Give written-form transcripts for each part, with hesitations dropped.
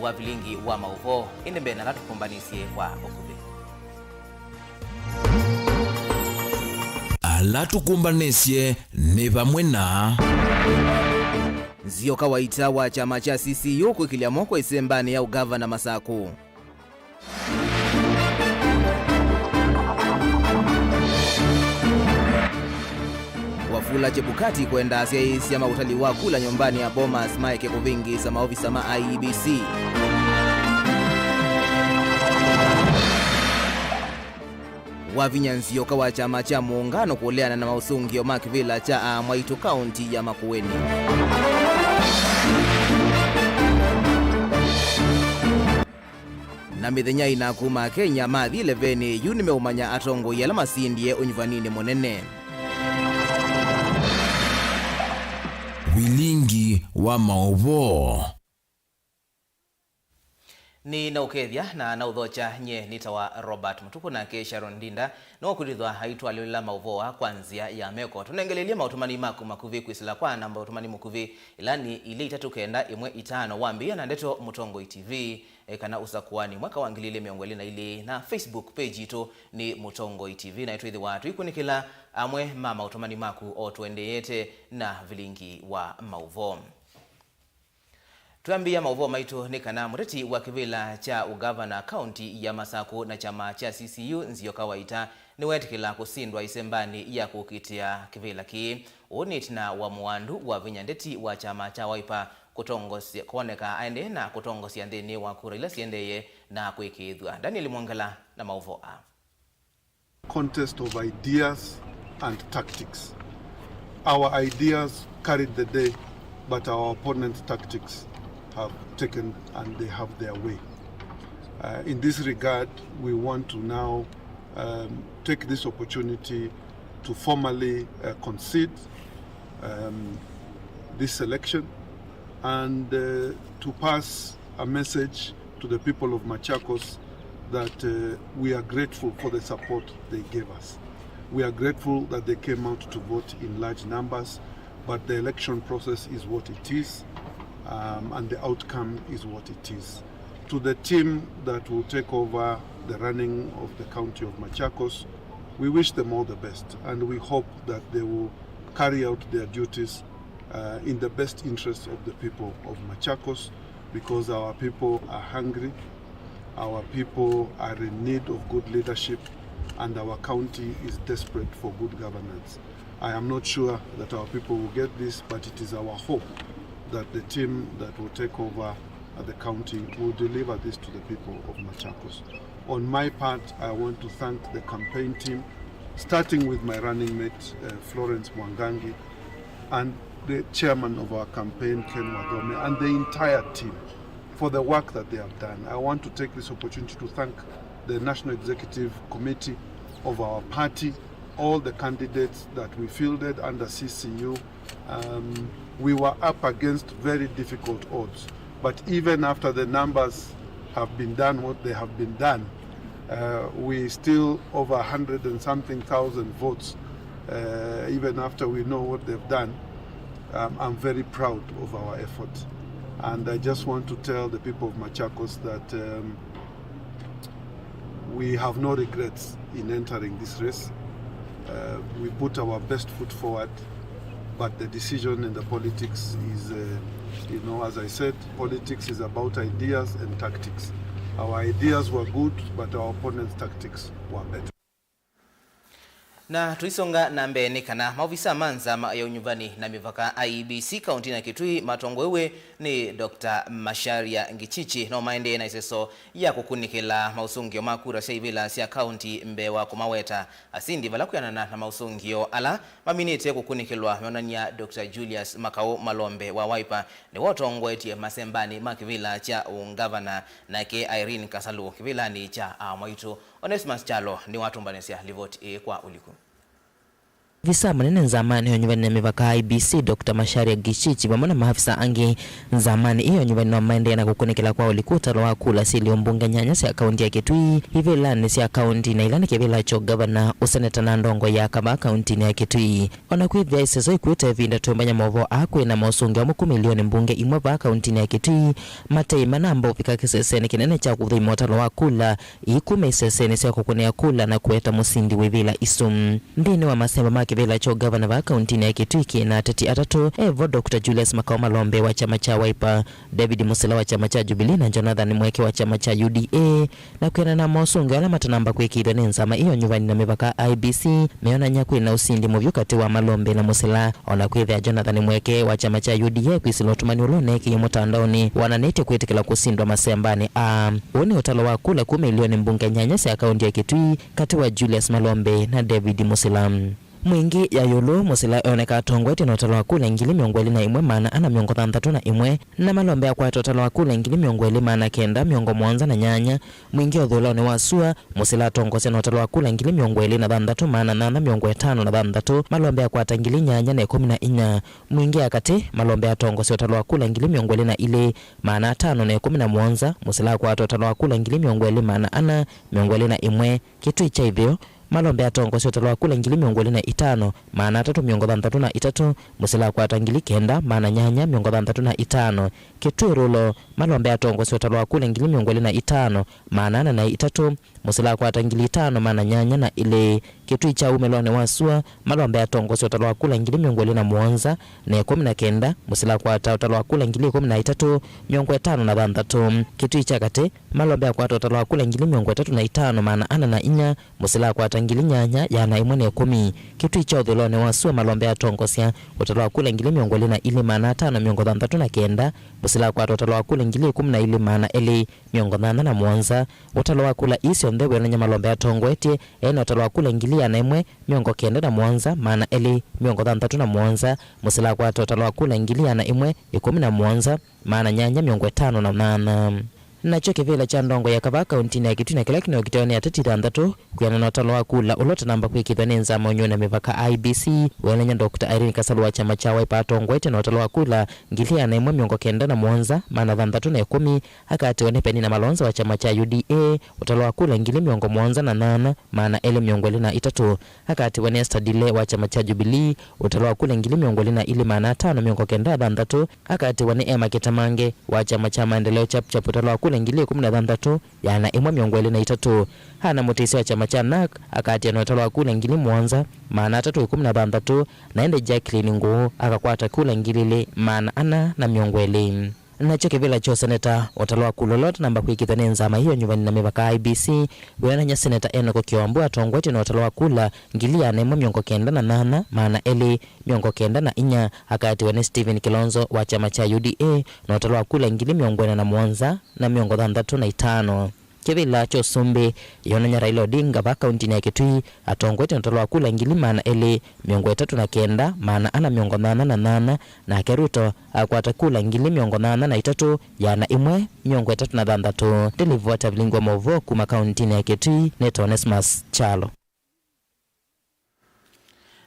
wa vilingi wa mauvo indembe na latukumbanisie kwa okuvi alatukumbanisye ni pamwe na nzio kawaita wa chama cha CCU kuikilia moko isembani ya ugavana Masaku. Wafula Chebukati kwenda asiaisi ya mautali wa kula nyumbani ya Bomas Mike kuvingi sa maofisa ma IEBC. Wavinyanzio kawa chama cha muungano kuleana na mausungio makivila cha Mwaitu County ya Makueni. Na mithenya inakuma Kenya mathi 11 yunime umanya atongo ya lamasindie unyvanini monene. vilingi wa mauvo ni na ukethia na udhocha nye nitawa Robert Mutuku na ke Sharon Ndinda na okulithwa haitwa aliola mauvoa kwanzia ya meko tunengelelia mautumani maku makuvi kwisila kwa namba utumani mukuvi ilani ile 391 wambia na ndeto Mutongo TV kana Usakuani mwaka wa 2022 na Facebook page ito ni Mutongo TV na itwithi watu ikunikila amwe mama utumani maku o tuendeyete na vilingi wa mauvo. Tuambia mauvo maitu ni kana mureti wa kivila cha ugavana county ya Masaku na chama cha CCU nzio kawaita ni wetikila kusindwa isembani ya kukitia kivila ki unitina wa muandu wa vinyandeti wa chama cha Wiper kutongosi kuoneka aende na kutongosi andeni wa kura ila siendeye na kuikidhwa. Daniel Mwangala na mauvo a contest of ideas and tactics. Our ideas carried the day, but our opponent's tactics have taken and they have their way. In this regard, we want to now take this opportunity to formally concede this election and to pass a message to the people of Machakos that we are grateful for the support they gave us. We are grateful that they came out to vote in large numbers, but the election process is what it is. And the outcome is what it is. To the team that will take over the running of the county of Machakos, we wish them all the best, and we hope that they will carry out their duties in the best interest of the people of Machakos, because our people are hungry, our people are in need of good leadership, and our county is desperate for good governance. I am not sure that our people will get this, but it is our hope that the team that will take over the county will deliver this to the people of Machakos. On my part, I want to thank the campaign team, starting with my running mate, Florence Mwangangi, and the chairman of our campaign, Ken Wadome, and the entire team for the work that they have done. I want to take this opportunity to thank the National Executive Committee of our party, all the candidates that we fielded under CCU. We were up against very difficult odds, but even after the numbers have been done what they have been done, we still over 100 and something thousand votes, even after we know what they've done. I'm very proud of our effort, and I just want to tell the people of Machakos that we have no regrets in entering this race. We put our best foot forward, but the decision in the politics is, as I said, politics is about ideas and tactics. Our ideas were good, but our opponent's tactics were better. Na tuisonga na mbeni kana maofisa manza ya unyumbani na mivaka IEBC kaunti na Kitui matongwewe ni Dr. Masharia Ngichichi na maende na iseso ya kukunikila mausungio makura shaivila siya kaunti Mbewa kumaweta asindi valakuyana na mausungio ala maminite kukunikilwa meonania Dr. Julius Makau Malombe wa Wiper ni wotongwe tie masembani makivila cha ungavana na ke Irene Kasalu kivila ni cha Mwaitu. Onesmus Chalo ni watu mbanesia livoti kwa uliku. Visa manene nzamani hiyo nyumbani na mivaka IBC Dr. Masharia Gishichi pamona maafisa angi nzamani hiyo nyumbani na maende na kukunikila kwa ulikuta wa kula sili mbunge nyanya si akaunti ya Kitui hivi lani si akaunti na ilani kebila cho governor useneta na ndongo ya kama akaunti ya Kitui ona kwithia isezo ikuita evinda tumbanya movo akwe na mausungi wa muku milioni mbunge imwe ba akaunti ya Kitui matei manambo pika kiseseni kinene cha kuthimota wa kula ikume iseseni si kukunea kula na kueta musindi wivila isum ndini wa masemba maki vila cho governor wa kaunti ya Kitui na tati atatu evo Dr. Julius Makao Malombe wa chama cha Wiper, David Musila wa chama cha Jubilee na Jonathan Mweke wa chama cha UDA na kwena na mosunga ala matanamba kwekithwa ni nzama iyo nyuvani na mivaka IBC meona nyakwi na usindi muvyu kati wa Malombe na Musila ona kwithia Jonathan Mweke wa chama cha UDA kwisilo tumani uloneki mutandaoni wananete kwetikila kusindwa masembani uni utalo wa kula 10 milioni mbunge nyanya si akaunti ya Kitui kati wa Julius Malombe na David Musila mwingi ya yolo Musila oneka tongwete na utalo wa kula ngili miongweli na imwe maana ana miongo 3 na imwe na Malombe ya kwa utalo wa kula ngili miongweli maana kenda miongo mwanza na nyanya mwingi odhula ni wasua Musila tongose na utalo wa kula ngili miongweli na 3 maana na miongo 5 na 3 Malombe ya kwa tangili nyanya na 14 mwingi akati Malombe ya tongose utalo wa kula ngili miongweli na ile maana 5 na 10 mwanza Musila kwa utalo wa kula ngili miongweli maana ana miongweli na imwe kitu icha hivyo Malombe atongosi utalo wa kula ngili miongweli na 5 maana 3 miongo 3 na 3 Musila kwa tangili kenda maana nyanya miongo 3 na 5 Kiturulo Malombe atongosi utalo wa kula ngili miongweli na 5 maana 4 na 3 Musila kwa tangili 5 maana nyanya na ile kitu icha umelone wasua Malombe atongosi utalo wa kula ngili miongweli na mwanza na 19 Musila kwa utalo wa kula ngili 13 miongo 5 na 3 kitu icha kate Malombe kwa utalo wa kula ngili miongo 3 na 5 maana ana na 4 Musila kwa ngili nyanya yana imwe na 10 kitu icha udhilone wasua Malombe atongosia utalo wa kula ngili miongweli na ile maana 5 miongo 3 na kenda Musila kwa utalo wa kula ngili 10 na ile maana ele miongo 8 na mwanza utalo wa kula isi ondewe na Malombe atongwete ena utalo wa kula ngili yana imwe miongo 9 na mwanza maana ele miongo 3 na mwanza Musila kwa utalo wa kula ngili yana imwe 10 na mwanza maana nyanya miongo 5 na 8 na choke vile cha ndongo ya kava kaunti ya Kitui na kila kino kitone ya 33 kuyana na utalo wa kula ulota namba kwikithwa ni nzama onyo na mivaka IBC welenya Dr. Irene Kasalu wa chama cha Wiper atongwete na utalo wa kula ngili ya naimwe miongo 9 na mwanza maana 3 na 10 hakati one Peni na Malonza wa chama cha UDA utalo wa kula ngili miongo mwanza na 8 maana ele miongo na 3 hakati one Esther Dile wa chama cha Jubilee utalo wa kula ngili miongo na ile maana 5 miongo 9 na 3 hakati one Emma Kitamange wa chama cha Maendeleo chap utalo wa kula ngili 13 yana imwe miongweli na 3 hana mutisi wa chama cha NAK akati ya utalo wa kula ngili mwanza maana 3 naende Jacqueline Nguu akakwata kula ngili maana ana na miongweli na choke vila cho seneta utalo wa kulolot namba kwikithwa ni nzama hiyo nyumbani na mivaka IBC wena nya seneta Enoko Kiwambua atongwete na utalo wa kula ngili ya naimwe miongo 9 na 8 maana ele miongo 9 na 4 akati wene Stephen Kilonzo wa chama cha UDA na utalo wa kula ngili miongo 4 na mwanza na miongo 3 na 5 kivila cho sumbi yona Raila Odinga ba kaunti ya Kitui atongwete utalo wa kula ngili maana ele miongo 3 na 9 maana ana miongo 8 na 8 na Keruto akwata kula ngili miongo 8 na 3 yana imwe miongo 3 na 3 delivota vilingwa movo kuma kaunti ya Kitui Neto Onesmus Chalo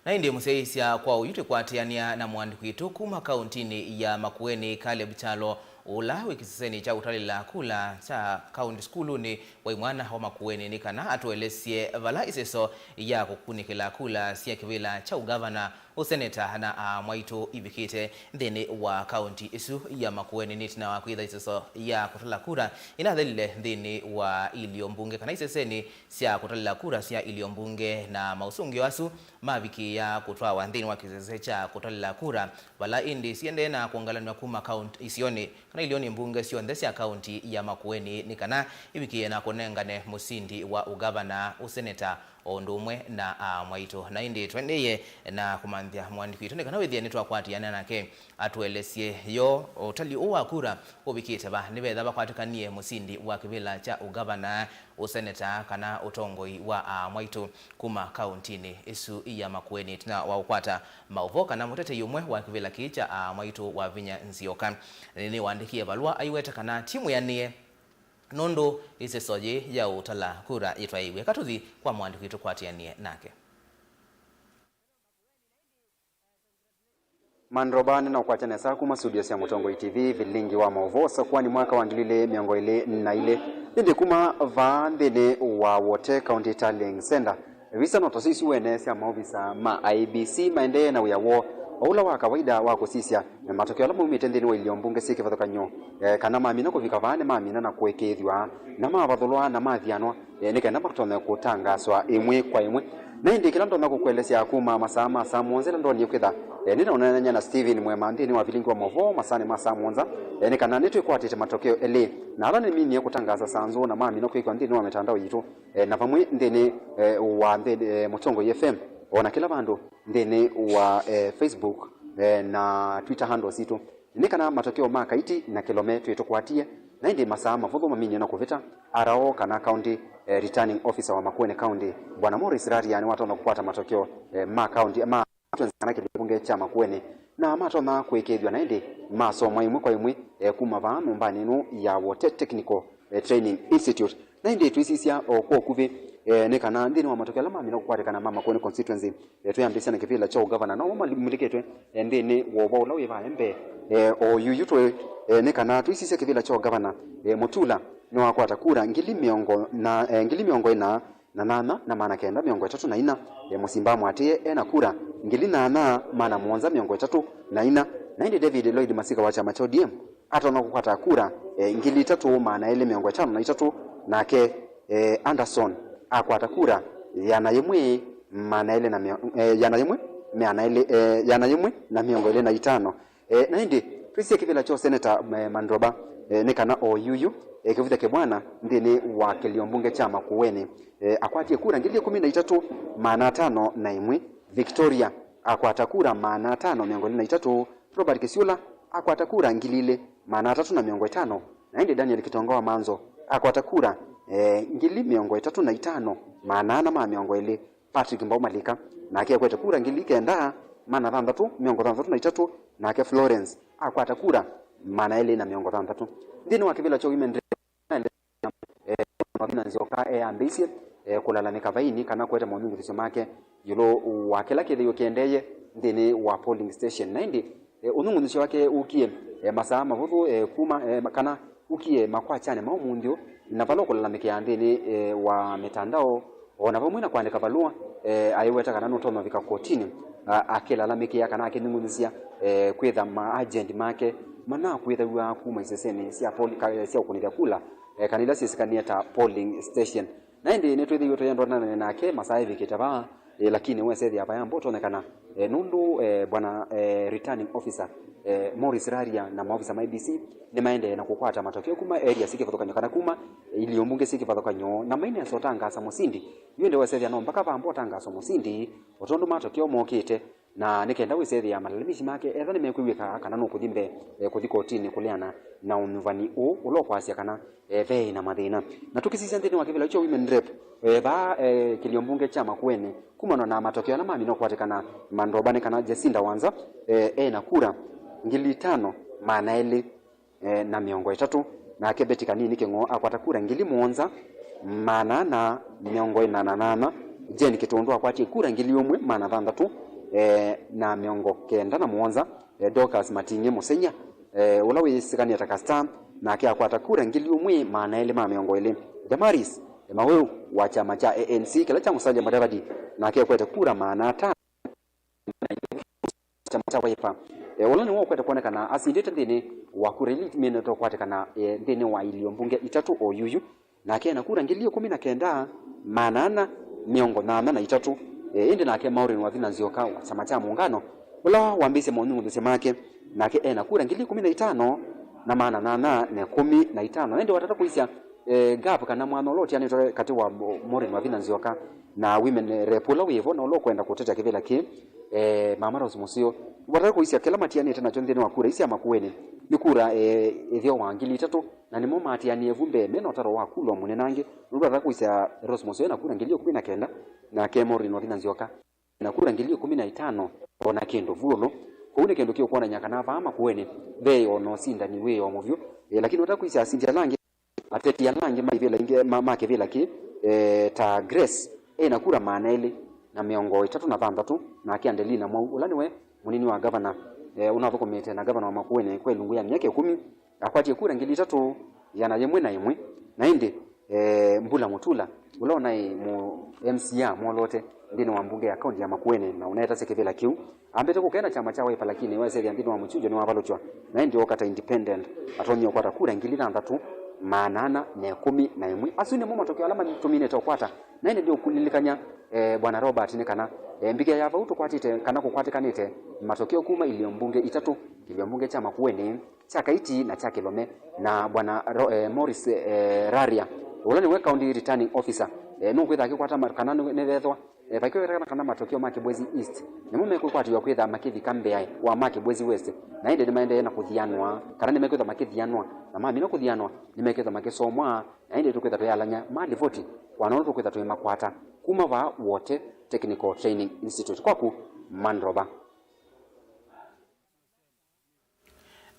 na ndiye museisia kwa uyute kwatiania na mwandi kwitu kuma kaunti ya Makueni Caleb Chalo ula wikiseseni cha utalila kula cha kaunti skulu ni waimwana wa Makueni nikana atuelesie vala iseso ya kukunikila kula siya kivila cha ugavana useneta na mwaitu ibikite ndeni wa kaunti isu ya Makueni nitina wa kuidha iseso ya kutala kura inadhalile ndeni wa iliombunge kana iseseni siya kutala kura siya iliombunge na mausungi wasu maviki ya kutwa wa ndeni wa kisese cha kutala kura vala indi siende na kuangalanwa kuma kaunti isioni kana ilioni mbunge sio ndesi ya kaunti ya Makueni nikana ibiki na konengane musindi wa ugavana useneta ondumwe na mwaito na indi twendeye na kumanthia mwandi kwitu nikana withia nitwa kwatiana nake atuelesie yo utali uwa kura ubikite ba nibetha bakwatikanie musindi wa kivila cha ugavana useneta kana utongoi wa mwaito kuma kauntini isu ya Makueni tina wa ukwata mauvoka na mutete yumwe wa kivila kicha mwaito wa Vinya Nzioka ni waandikie balua aiweta kana timu yanie nondo ise soje ya utala kura itwa iwe katuthi kwa mwandi kwitu kwatianie nake Mandrobani na ukwachane saa kuma studio ya Mutongo TV vilingi wa mauvosa kwani mwaka wa ngilile miongo ile na ile ndi kuma vandene wa wote county tallying center visa notosisi wenesi ya maovisa ma IBC maendee na uyawo ula wa kawaida wa kusisia na matokeo lamu mitendeni wa iliombunge siki vathokanyo kana mamina kuvika vane mamina na kuekethwa na mavathulwa na mathianwa nikenda makutone kutangaswa imwe kwa imwe na hindi kila ndo nakukuelezea kuma masaa monzela ndo niukitha nina unanya na Steven Mwemandi ni wa vilingi wa movo masane masaa monza ni kana netu ikwatite matokeo ele na ala ni mimi kutangaza sanzo na mami no kwikwa ndini wa mitandao yitu na pamwe ndini wa ndini Mutongo FM ona kila bandu ndini wa Facebook na Twitter handles itu ni kana matokeo makaiti na kilometri itokwatie na ndi masaa mavuthu maminye na kuvita arao kana county returning officer wa Makueni County bwana Morris Raria ni watu na kupata matokeo ma county ma kana kilibunge cha Makueni na mato na kuekethwa na ndi masomo imwe kwa imwe kuma vanu mbani no ya Water Technical Training Institute na ndi twisisia okwo kuvi ne kana ndini wa matokeo lama mina kukwate kana mama Makueni constituency tuyambisa na kivila cha governor na muliketwe ndini wobo lawe va embe o yuyutwe ne kana twisisia kivila cha governor Mutula no akwata kura ngili miongo ina na nana na maana kenda miongo 34 Musimba mwatie na kura ngili nana maana muonza miongo 34 na ndi David Lloyd Masika wa chama cha ODM atona kukwata kura ngili 3 maana ile miongo 53 nake Anderson akwata kura yana yemwe maana ile na yana yemwe na miongo ile na 5 na ndi Prisia kivila cho Senator Mandroba nikana oyuyu kivita ke bwana ndini wa kiliombunge cha Makueni akwatie kura ngili 13 maana 5 na imwe Victoria akwata kura maana 5 miongo 3 Robert Kisiula akwata kura ngilile maana 3 na miongo 5 na ndi Daniel Kitongoa Manzo akwata kura ngili miongo 35 maana na miongo ile Patrick Mbaumalika na akwata kura ngili kenda maana 3 miongo 33 na ake Florence akwata kura maana ile na miongo 3 ndini wa kivila cho women nzioka ambisi kulalamika vaini kana kweta mwamingu tisomake yulo wakela kile yokiendeye ndini wa polling station na ndi unungunisho wake ukie masaa mavuthu kuma kana ukie makwachane maumundio na valo kulalamika ndini wa mitandao ona pamwe na kuandika valua aiweta kana notono vika kotini akilalamika kana akinungunisia kwetha ma agent make mana kwetha kuma iseseni sia polling sia kunira kula kanila sisikania ta polling station na ndi netwe yoto yando na ke masaa hivi kitaba lakini wewe hapa yambo tonekana nundu bwana returning officer Morris Raria na maofisa ma IBC ni maende na kukwata matokeo kuma area sike vathokanyo kana kuma iliombunge sike vathokanyo na maine asotanga sa musindi yende wewe no mpaka vambo tanga so musindi otondo matokeo mokite na nikenda wese ya malalamishi make ethani mekwiwika kana no kuthimbe kuthikotini kuleana na umvani ulokwasya kana ve na mathina na tukisisia ndini wakivila cho women rep ba kiliombunge cha Makueni kumano na matokeo na mami no kwatikana Mandrobani kana Jacinda Wanza na kura ngili 5 maana ile na miongo 3 na kebeti kanini kengo akwata kura ngili monza maana na miongo 8 Jeni Kitundu akwati kura ngili 1 maana 3 na miongo kenda na muonza Dorcas Matinge Musenya ulawe sikani atakasta na akia akwata kura ngili 1 maana ile miongo ile Damaris mawe wa chama cha ANC kila cha Musalia Mudavadi na akia kweta kura maana 5 chama cha Wiper wala wao kweta kuonekana asindete ndini wa kureli mene to kwatikana ndini wa iliombunge 3 oyuyu na akia na kura ngili 19 maana miongo 8 na 3 indi nake Maureen wathina nzioka wa chama cha muungano wala wambise monungu ndusemake nake na kura ngili 15 na maana 8 na 15 indi watata kuisia gap kana mwana loti yani kati wa Maureen wathina nzioka na women rep la wevo na ulo kwenda kuteta kivela ki mama Rose Musio watata kuisia kila matiani tena chondeni wa kura isia Makueni ni kura ethio wa ngili 3 na ni moma atiani evumbe meno taro wa kulwa munenange watata kuisia Rose Musio na kura ngili 19 na Maureen wathina nzioka na kura ngili 15 ona kendo vulo kuune kendo kio kuona nyakana va Makueni ve ono sinda ni we omuvyo lakini watata kuisia asinja lange ateti ya lange maivela inge make vela ki ta Grace na kura maana ile na miongo 3 na 3 na akiandelina ulani we munini wa governor unathukumite na gavana wa Makueni kwa lungu ya miaka 10 akwatie kura 3 yana yemwe na yemwe na indi Mbula Mutula ulona mu MCA mwolote ndini wa mbunge ya kaunti ya Makueni na unaeta sekevela kiu ambete kukena chama cha Wiper lakini wese ndini wa Muchujo ni wavalochwa na indi okata independent atonyo kwata kura 3 manana ne 10 na yemwe asune mu matokeo alama tumine tokwata na indi ndio kulilikanya bwana Robert ni kana mbige yava utukwatite kana kukwatikanite matokeo kuma ili mbunge 3 ili mbunge cha Makueni cha Kaiti na cha Kilome na bwana Morris Raria ulani we county returning officer nukwitha akikwata kana nevethwa pakio kana matokeo Makibwezi East nimume kukwatiwa kwitha Makithi Kambeai wa Makibwezi West na inde nimaende na kuthianwa kana nimekwitha makithianwa na mami no kuthianwa nimekwitha makisomwa na inde tukwitha tuyalanya mali voti wanono tukwitha tuimakwata kuma va wote Technical Training Institute kwaku Mandroba.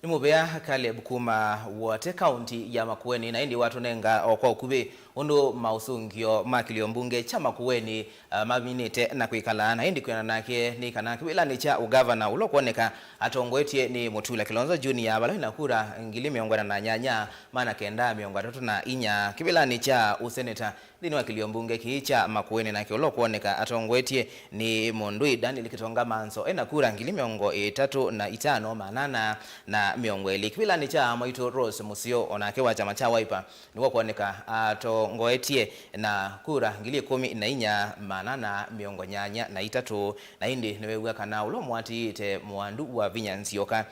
Nimubea Caleb kuma wote kaunti ya Makueni na indi watu nenga kwa ukube undu mausungio makilio mbunge cha Makueni maminite na kuikala na indi kuena nake ni kanaki wila ni cha ugavana ulo kuoneka atongoetie ni Mutula Kilonzo Junior balo inakura ngili miongwana na nyanya mana kenda miongwana tatu na inya kibila ni cha useneta dini wa kilio mbunge kiicha Makueni na kiolo kuoneka atongoetie ni Mondui Daniel Kitonga Manso enakura ngili miongo 3 na 5 na miongo eli kibila ni cha Maito Rose Musio onake wa chama cha Wiper ni kuoneka atongoetie na kura ngili 14 manana miongo nyanya na 3 na indi niweuga kana ulo mwati ite mwandu wa Vinyanzioka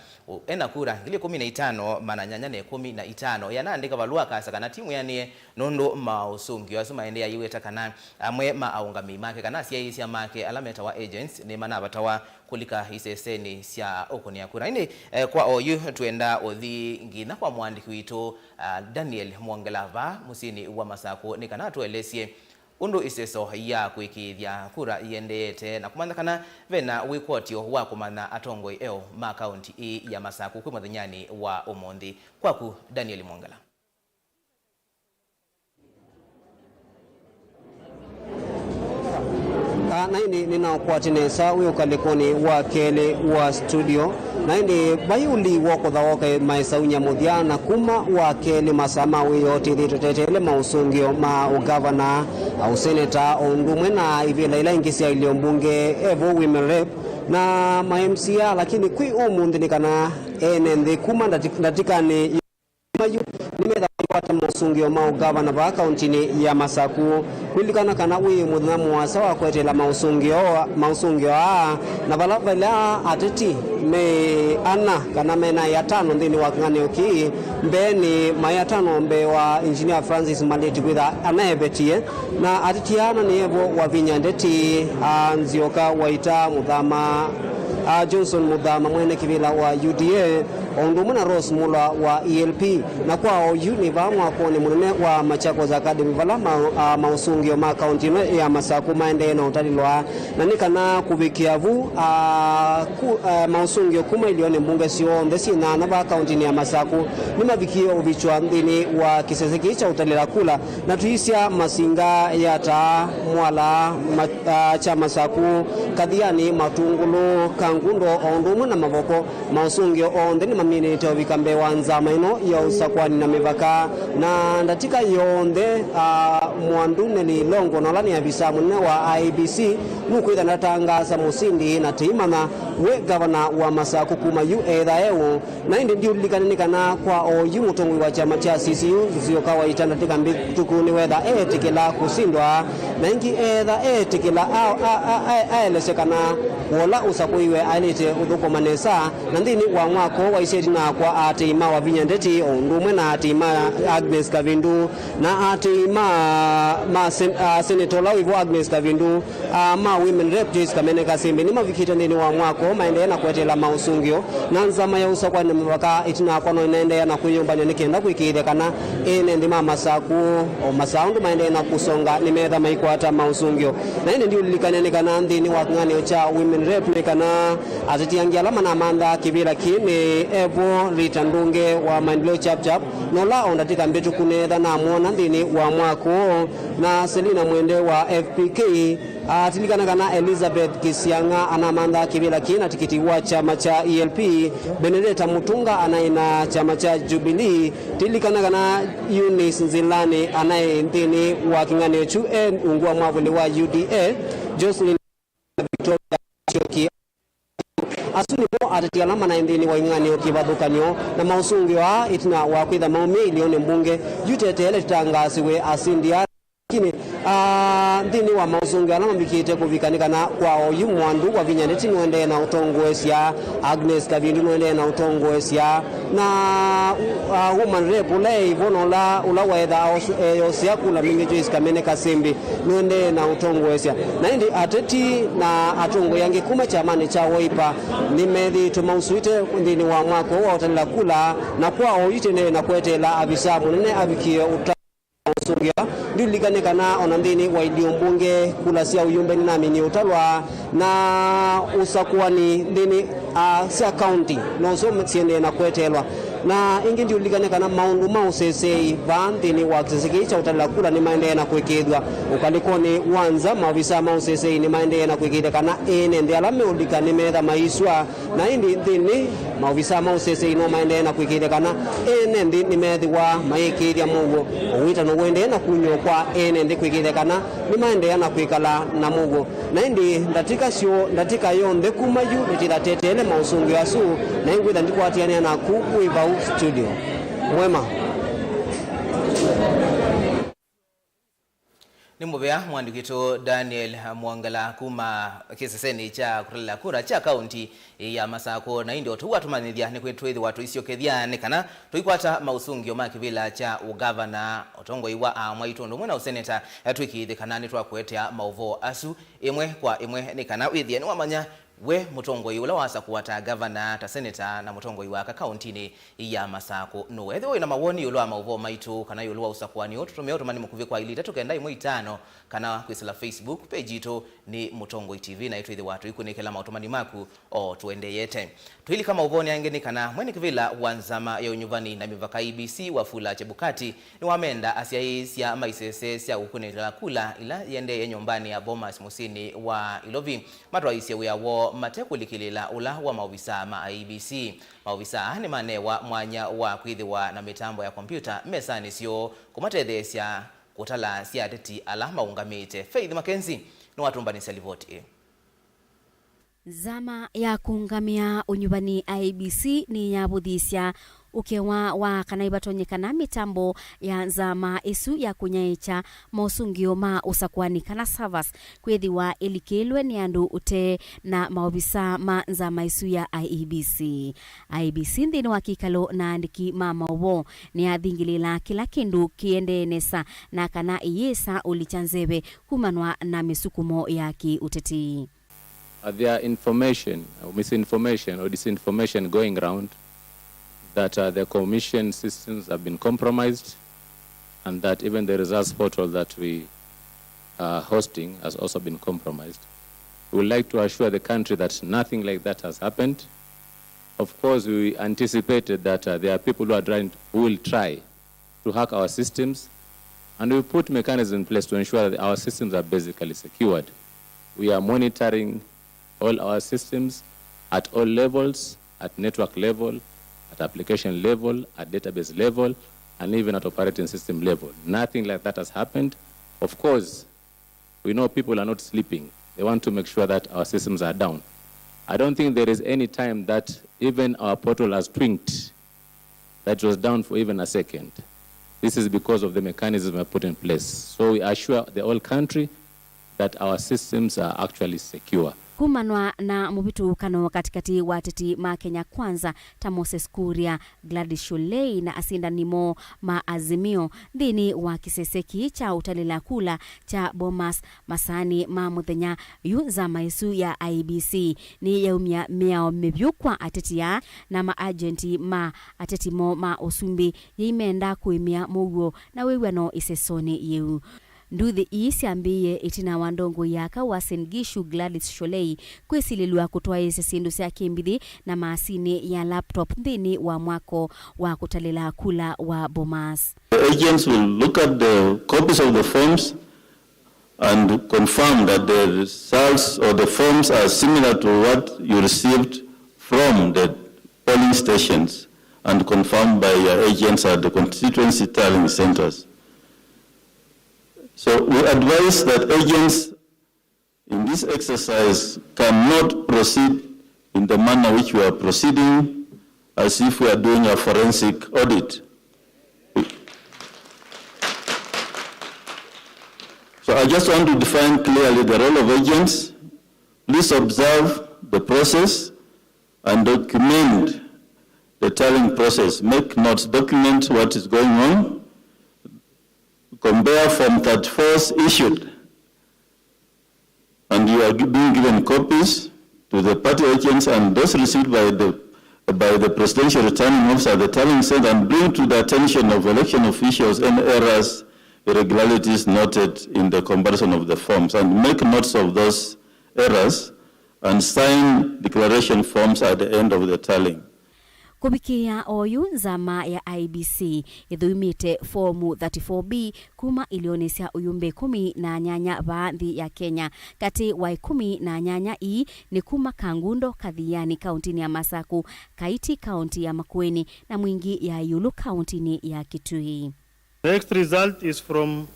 enakura ngili 15 mananyanya ne 15 yanaandika balua kasa kana timu yani nondo mausungio maende ya iweta kana amwe maungami make kana sia make alameta wa agents ni mana batawa kulika hiseseni sia okoni akura ine kwa oyu tuenda othi ngina kwa mwandiki wito Daniel Mwangelava musini wa Masako ni kana tuelesie undu iseso ya kuikithia kura iendete na kumandakana vena wikwotio wa kumana atongoi eo ma county ya Masako kwa mudhinyani wa Omondi kwaku Daniel Mwangela. Na ini ninaokuatinesa uyo kalikoni wa kele wa studio na ini bayuli wako dhawoke maisa unyamuthia na kuma wa kele masama uyo tithitutetele mausungio ma ugavana au seneta ondumwe na ivila ila ingisia ilio mbunge evo women rep na ma MCA lakini kwi umundi nikana enende kuma ndatikani mayu nimetha kwata mausungio ma ugavana ba kaunti ya Masaku kulikana kana uyi mudhamu wasa wa kwetela mausungio na balabala ateti me ana kana mena ya 5 ndini wa ngane oki mbeni maya 5 mbe wa engineer Francis Maleti kwitha anaebetie na atitiana niyevo wa Vinyandeti Nzioka waita mudhama Johnson Mudhama mwene kivila wa UDA ondumuna Rose Mula wa ELP na kwa univa mwakoni munene wa Machakos Academy vala mausungio ma county ya Masaku maende na utalilwa na nikana kubikia vu mausungio kuma ilione mbunge sio ndesi na ba county ya Masaku ni mavikio vichwa ndini wa kiseseki cha utalila kula na tuisia masinga ya ta mwala cha Masaku kadhiani matungulu kangundo ondumu na mavoko mausungio onde ni maminite obikambe wanzama ino ya Usakuani na mivaka na ndatika yonde mwandune ni longo nolani ya visamu nne wa IBC nukuitha natangaza musindi na teimana we gavana wa Masaku kuma yu edha ewu na indi ndiu likaninikana kwa oyu mutongwi wa chama cha CCU zioka wa itanda tika MUTUKU ni wedha tikila kusindwa na ingi edha tikila aelesekana wola Usakuiwe ailete udhuko manesa na ndini wa mwako wa iseti na kwa ateima wa Vinyandeti ondumwe na ateima Agnes Kavindu na ateima Senator Lawivo Agnes Kavindu ma women rep Joyce Kamene Kasimbi ni mavikita ndini wa mwako maende na kuetela mausungio na nzama ya Usakuani na mibaka itina kwa no inaende na kuyumbanya nikenda kuikide kana ene ndima Masaku o masaundu maende na kusonga nimedha maikwata mausungio na ene ndiyo lilikane kana ndini wa ngane cha women rep nikana atitiangia lama na manda kibila kini Honorable Rita Ndunge wa maendeleo chapchap nola ondatika mbetu kunetha na muona ndini wa mwako na Selina Mwende wa FPK atilikana kana Elizabeth Kisianga anamanda kibila kina tikiti wa chama cha ELP Benedetta Mutunga anaina chama cha Jubilee tilikana kana Eunice Nzilani anaye ndini wa kingane chu ungwa mwavuli wa UDA Jocelyn Victoria Choki asunipo atatia lama na ndini wa ingani okibadhukanyo na mausungi wa itina wa kwitha maumi ilione mbunge yutetele tangasiwe asindia kini ndini wa mausungi alama bikite kuvikanikana kwao yu mwandu wa vinyaneti nwende na utongwesya Agnes Kavindu nwende na utongwesya na woman rep ule ivonola ulawaedha yosia kula mingi Joyce Kamene Kasimbi nwende na utongwesya na indi ateti na atongo yange kuma chamani cha Wiper nimethi tumausuite ndini wa mwako wa utalila kula na kwao yitene na kwetela abisamu nene abikie usungia ndilikane kana onandini wa iliumbunge kula sia uyumbe na mini utalwa na Usakuani ndini sia county no so mtsiende na kwetelwa na ingi ndilikane kana maundu mausesei vandini wa kisiki cha utalila kula ni maende na kwekedwa ukalikoni wanza mavisa mausesei ni maende na kwekeda kana ene ndi alame ulikane metha maiswa na indi ndini mavisa mausesei no maende na kwekeda kana ene ndi ni methi wa maikedia mugo uwita no wende na kunyo kwa ene ndi kwekeda kana ni maende na kwekala na mugo na indi ndatika yonde kumayu nditira tetele mausungi yasu na ingwitha ndikwatiania na kuiva studio mwema ni mubea mwandikito Daniel Mwangala kuma kiseseni cha kutalila kura cha kaunti ya Masako na ndio tuwa tumanithia ni kwetwethi watu isio kethiane kana tuikwata mausungio makivila cha ugavana otongo iwa mwaitondo mwena useneta twikithi kana ni twakwetea mauvo asu imwe kwa imwe ni kana withia ni wamanya we mutongo yula wasa kuwata governor ta senator na mutongo iwaka kauntini ya Masako no etho ina mawoni yulwa mauvo maitu kana yulwa Usakuani otutumia otomani mukuve kwa ilita tukenda imwe itano kana kwisila Facebook page ito ni Mutongo TV na itwithi watu ikunikela mautomani maku o tuende yete tuili kama uvoni angeni kana mweni kivila wanzama ya unyuvani na mivaka IBC wafula Chebukati ni wamenda asiaisia maisese sia ukunikela kula ila yende ya nyombani ya Bomas Musini wa Ilovi matwa isia uyawo matekulikilila ula wa mauvisa ma IBC mauvisa ni manewa mwanya wa kwithiwa na mitambo ya kompyuta mesani sio kumatethesya kutala siateti alama ungamite Faith Mackenzie ni watumbani salivoti zama ya kuungamia unyubani IBC ni yabudhisya ukewa wa kanaibatonyekana mitambo ya zama isu ya kunyaicha mausungio ma Usakuani kana service kwethiwa ilikelwe ni andu ute na maobisa ma zama isu ya IBC ndini wa kikalo na andiki ma mauvo ni athingilila kila kindu kiendenesa na kana iyesa ulichanzebe kumanwa na misukumo ya ki uteti. There information or misinformation or disinformation going around that the commission systems have been compromised and that even the results portal that we are hosting has also been compromised. We would like to assure the country that nothing like that has happened. Of course, we anticipated that there are people who will try to hack our systems, and we put mechanisms in place to ensure that our systems are basically secured. We are monitoring all our systems at all levels, at network level, at application level, at database level, and even at operating system level. Nothing like that has happened. Of course, we know people are not sleeping. They want to make sure that our systems are down. I don't think there is any time that even our portal has twinked, that was down for even a second. This is because of the mechanism we have put in place. So we assure the whole country that our systems are actually secure. Kumanwa na mubitukano katikati wa teti ma Kenya Kwanza ta Moses Kuria, Gladys Shulei na asinda nimo maazimio dhini wa kiseseki cha utalila kula cha Bomas Masani ma muthenya yu za maisu ya IBC ni yaumia miao mebyukwa atetia na maagenti ma atetimo ma osumbi yimenda kuimia mugo na wewano isesoni yeu. nduthi isi ambiye itina wandongo yaka wa Sengishu Gladys Sholei kwesililwa kutoa isi sindu sia kimbithi na maasini ya laptop ndini wa mwako wa kutalela kula wa Bomas. The agents will look at the copies of the forms and confirm that the results or the forms are similar to what you received from the polling stations and confirmed by your agents at the constituency tallying centers. So we advise that agents in this exercise cannot proceed in the manner which we are proceeding, as if we are doing a forensic audit. So I just want to define clearly the role of agents. Please observe the process and document the tallying process. Make notes, document what is going on. Compare Form 34 issued, and you are being given copies to the party agents and those received by the presidential returning officer at the tallying center, and bring to the attention of election officials any errors, irregularities noted in the comparison of the forms, and make notes of those errors and sign declaration forms at the end of the tallying. Kubikia oyu nzama ya IBC ithuimite formu 34B kuma ilionesia uyumbe 18 baadhi ya Kenya. Kati wa 18 hii ni kuma Kangundo Kathiani kauntini ya Masaku, Kaiti kaunti ya Makueni na Mwingi ya Yulu kauntini ya Kitui. Next result is from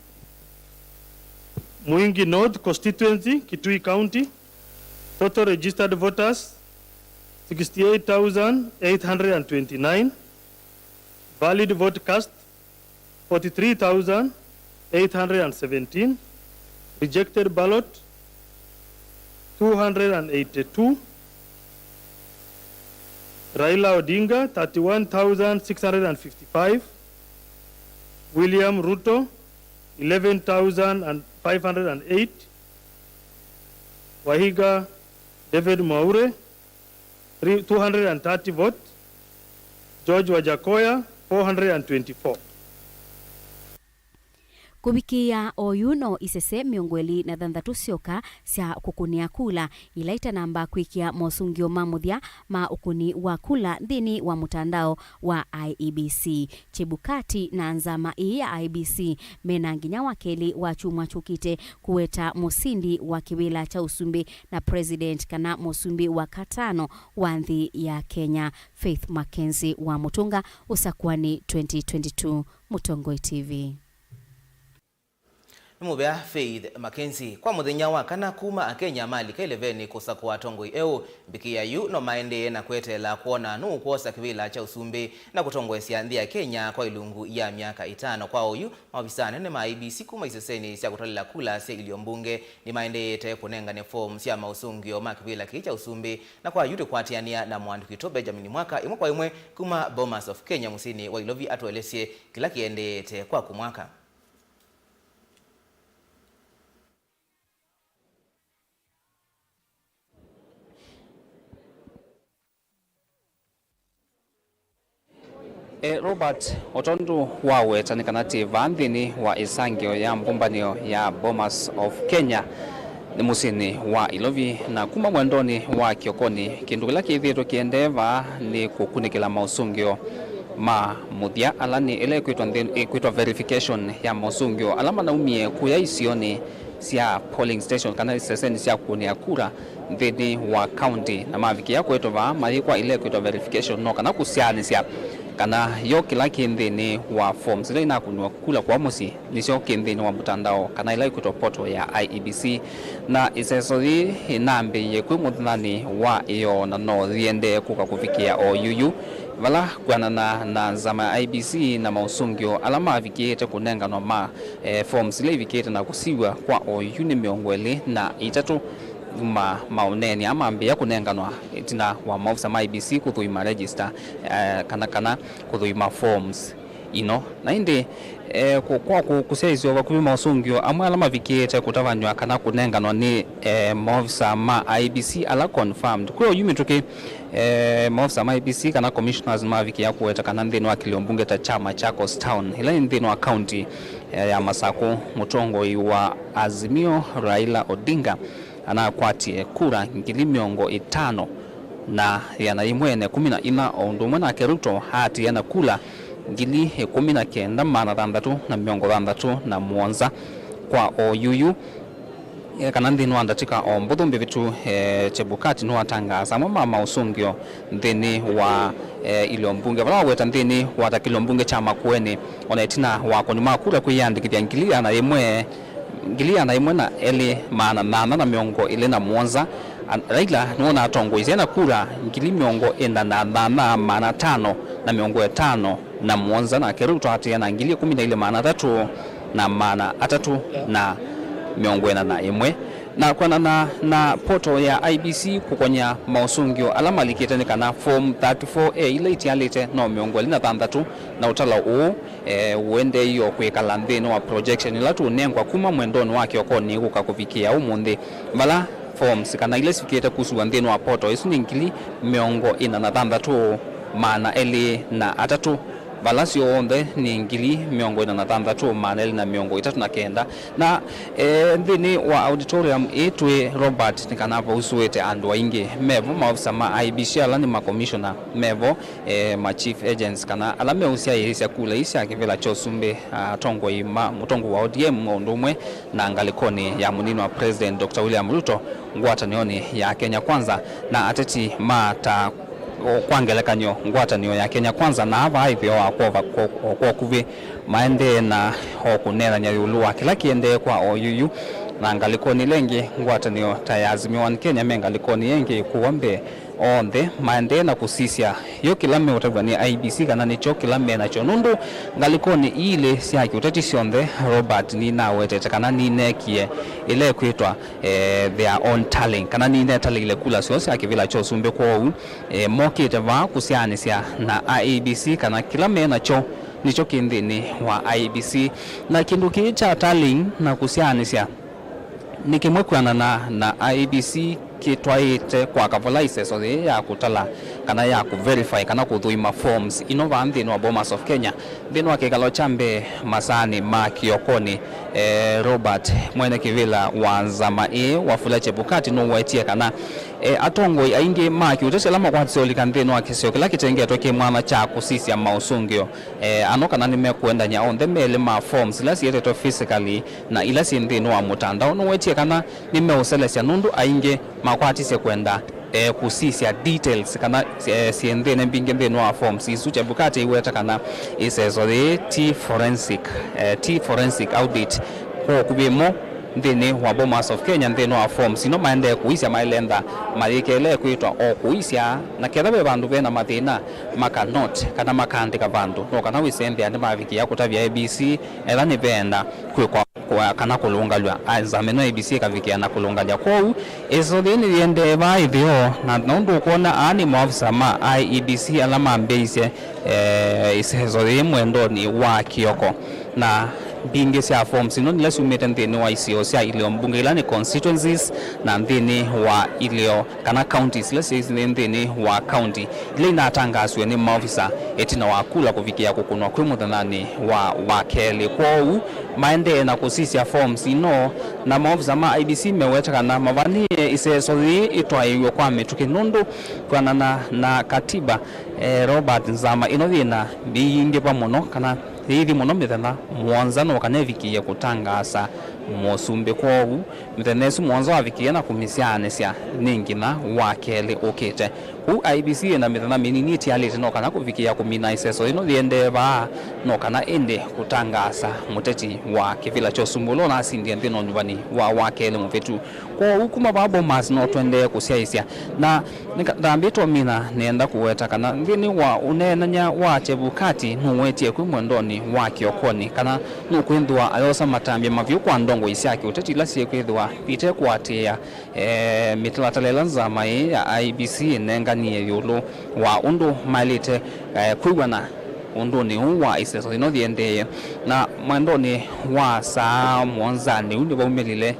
Mwingi North constituency, Kitui County. Total registered voters 68,829. Valid vote cast 43,817. Rejected ballot 282. Raila Odinga 31,655. William Ruto 11,508. Wahiga David Maure 230 votes. George Wajakoya 424. Kubikia oyuno isese miongweli na dhandhatu sioka sia kukunia kula ilaita namba kwikia mosungio mamuthia ma ukuni wa kula ndini wa mutandao wa IEBC. Chebukati na nzama ya IEBC mena nginya wakeli wa chumwa chukite kuweta musindi wa kiwila cha usumbi na president kana musumbi wa katano wa nthi ya Kenya. Faith Mackenzie wa Mutunga, Usakuani 2022, Mutongoi TV. Mubea Faith Mackenzie kwa muthenya wa kana kuma akenya mali ka 11 kusakwa tongoi eu bikia yu no maende na kwetela kuona nu kuosa kivila cha usumbi na kutongwesia nthi ya Kenya kwa ilungu ya miaka 5 kwa oyu mabisane ne ma IBC kuma iseseni sia kutolela kula sia iliombunge ni maende te kunenga ne form sia mausungio ma kivila kicha usumbi na kwa yuti kwatiania na mwanduki to Benjamin mwaka imwe kwa imwe kuma Bomas of Kenya musini wa ilovi atuelesie kila kiende te kwa kumwaka. Robert otondu wawe tanikanati vandhini wa isangio ya mbumbanio ya Bomas of Kenya ni musini wa ilovi na kuma mwendoni wa kiokoni kindugila kithito kiendeva ni kukunikila mausungio ma muthia alani ile kuitwa verification ya mausungio alama na umie kuya isioni sia polling station kana iseseni sia kunia kura ndini wa county na maviki ya kuetova maikwa ile kuitwa verification no kana kusiani sia kana yo kila kindini wa forms ile inakunwa kula kwa musi nisio kindini wa mtandao kana ile kuitwa portal ya IEBC na isesori inambi yekwe muthani wa iyo na no thiende kuka kufikia OUU vala kwanana na zama IBC na mausungio alama avikiete kunenganwa ma forms ile ivikiete na kusiwa kwa OUU ni miongweli na itatu mauneni ama ambia kunenganwa itina wa maofisa ma IBC kuthuima register kana kuthuima forms na indi kwa kuseizio vakuvi mausungio amwe alama vikiete kutavanywa kana kunenganwa ni maofisa ma IBC ala confirmed kwa yumi tuki maofisa ma IBC kana commissioners ma viki ya kuweta kana ndino wa kiliombunge ta chama cha Coast Town ila ndino wa county ya Masaku mutongoi wa Azimio Raila Odinga anakwatie kura 5,000 na yana imwene 14 ondumwe na Keruto hati yana kula 19,637 na muonza kwa OUU kana nthini wa ndatika o mbuthumbi vitu Chebukati no atangaza mama usungio nthini wa iliyombunge vala weta nthini wa takiliyombunge cha Makueni ona itina wako ni makura kwiyandikithia ngilia na imwe na eli maana na miongo ile na muonza Raila nuona atongoize na kura 5,000 na miongo 5 na muonza na Keruto hati yana 10,3 na maana 3 na miongo 41 na kwa na poto ya IBC kukonya mausungio alama likiteneka na form 34A ile itialite no miongo 6 na utala uende hiyo kwekala nthini wa projection ilatu nengwa kuma mwendoni wake okoni guka kufikia umundi bala forms kana ile sifikete kusuwa nthini wa poto isu ni 6 maana eli na 3 balasi onde ni 6 maana eli na 39 na nthini wa auditorium etwe Robert nikanapa usuete andu aingi mevo maofisa ma IBC ala ni ma commissioner mevo ma chief agents kana ala meusia yisia kula isia kivela chosumbe tongo ima mutongo wa ODM ondumwe na ngalikoni ya munino wa president Dr. William Ruto ngwatanioni ya Kenya Kwanza na ateti mata kwangelekanyo ngwatanio ya Kenya Kwanza na ava hivyo kwa kuvi maende na kunena nyayulua kila kiende kwa OUU na ngalikoni lengi ngwatanio tayazimiwa Kenya mengalikoni yengi kuwambe onde maende na kusisia yo kilame utagania IBC kana nicho kilame na chonundu ngalikoni ile siaki utati sionde Robert ni nawe tetakana ni nekie ile kuitwa their own tallying kana ni netali ile kula sio siaki vila chosumbe kwa mokete va kusianisia na IBC kana kilame na cho nicho kindini wa IBC na kindu kicha tallying na kusianisia nikimwekwana na IBC kitwaite kwa kavolaise so ya kutala kana ya kuverify kana kuthuima forms inova nthini wa Bomas of Kenya nthini wa kikalo chambe masani ma kiokoni Robert mwene kivila wa Nzama wa Chebukati no waitie kana atongoi aingi maki uteselama kwa tsiolika nthini wa kisio kila kitenge toke mwana cha kusisia mausungio anoka na nimekuenda nya on the mail ma forms ila siete to physically na ila si nthini wa mutandao no waitie kana nimeuselesya nundu aingi makwati sekwenda kusisia details kana siendene mbinge mbeno wa forms isu Chebukati iweta kana isezo the T forensic audit kwa kubimo nthini wa Bomas of Kenya nthini wa forms ino maende kuisia mailenda marikele kuitwa kuisia na kethabe bandu bena mathina makanot kana makandika bandu no kana wisende ande mavikia kutavya ABC ela ni benda kwa kana kulungalwa azameno ABC kavikia na kulungalya kwau iso thini liende baithio na nundu kuona ani maofisa ma IEBC alama mbeise isezo mwendoni wa kioko na bingi sia forms ino nila sumete nthini wa isio sia ilio mbunge ila ni constituencies na nthini wa ilio kana counties ila sia nthini wa county ile inatangaswe ni maofisa etina wakula kufikia kukunwa kwi muthanani wa keli kwau maende na kusisia forms ino na maofisa ma IBC meweta kana mavani iseso itwaiwe kwa mituki nundu kwa na katiba Robert Nzama ino thina bingi pamono kana hivi muno mithana mwanzano kanevikia kutangasa mosumbe kwau mithenesu mwanzo avikia na kumisianesia ningina wakele okete ku IBC na mithana minini tialite no kana kuvikia kumina iseso ino thiende ba no kana ende kutangasa muteti wa kivila chosumbulo na asindi nthino nyuvani wa wakele mvetu kwa kuma babo mas no twende kusiaisia na ndambitwa mina nenda kuweta kana nthini wa unenanya wa Chebukati nuwetie kwi mwendoni wa kiokoni kana nukwindwa ayosa matambia mavyu kwa ndongo isiaki uteti la sie kwithwa pite kwatia mitlatalela Nzama ya IBC nenganie yulu wa undu malite kwigwana unduni wa iseso ino diende na mwendoni wa saa mwanzani uni baumelile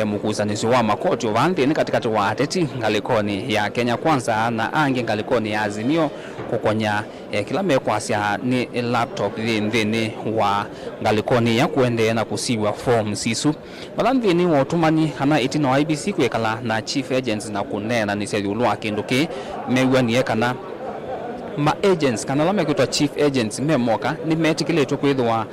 mukuzanisi wa makoti vanthini katikati wa ateti ngalikoni ya Kenya Kwanza na angi ngalikoni ya Azimio kukonya kila mekwasya ni laptop nthini wa ngalikoni ya kuende na kusiwa form sisu balanthini wa utumani kana itino wa IBC kwekala na chief agents na kunena ni seyulwa kinduki mewanie kana ma agents kana lama kitwa chief agents memoka ni metikiletwa kwithwa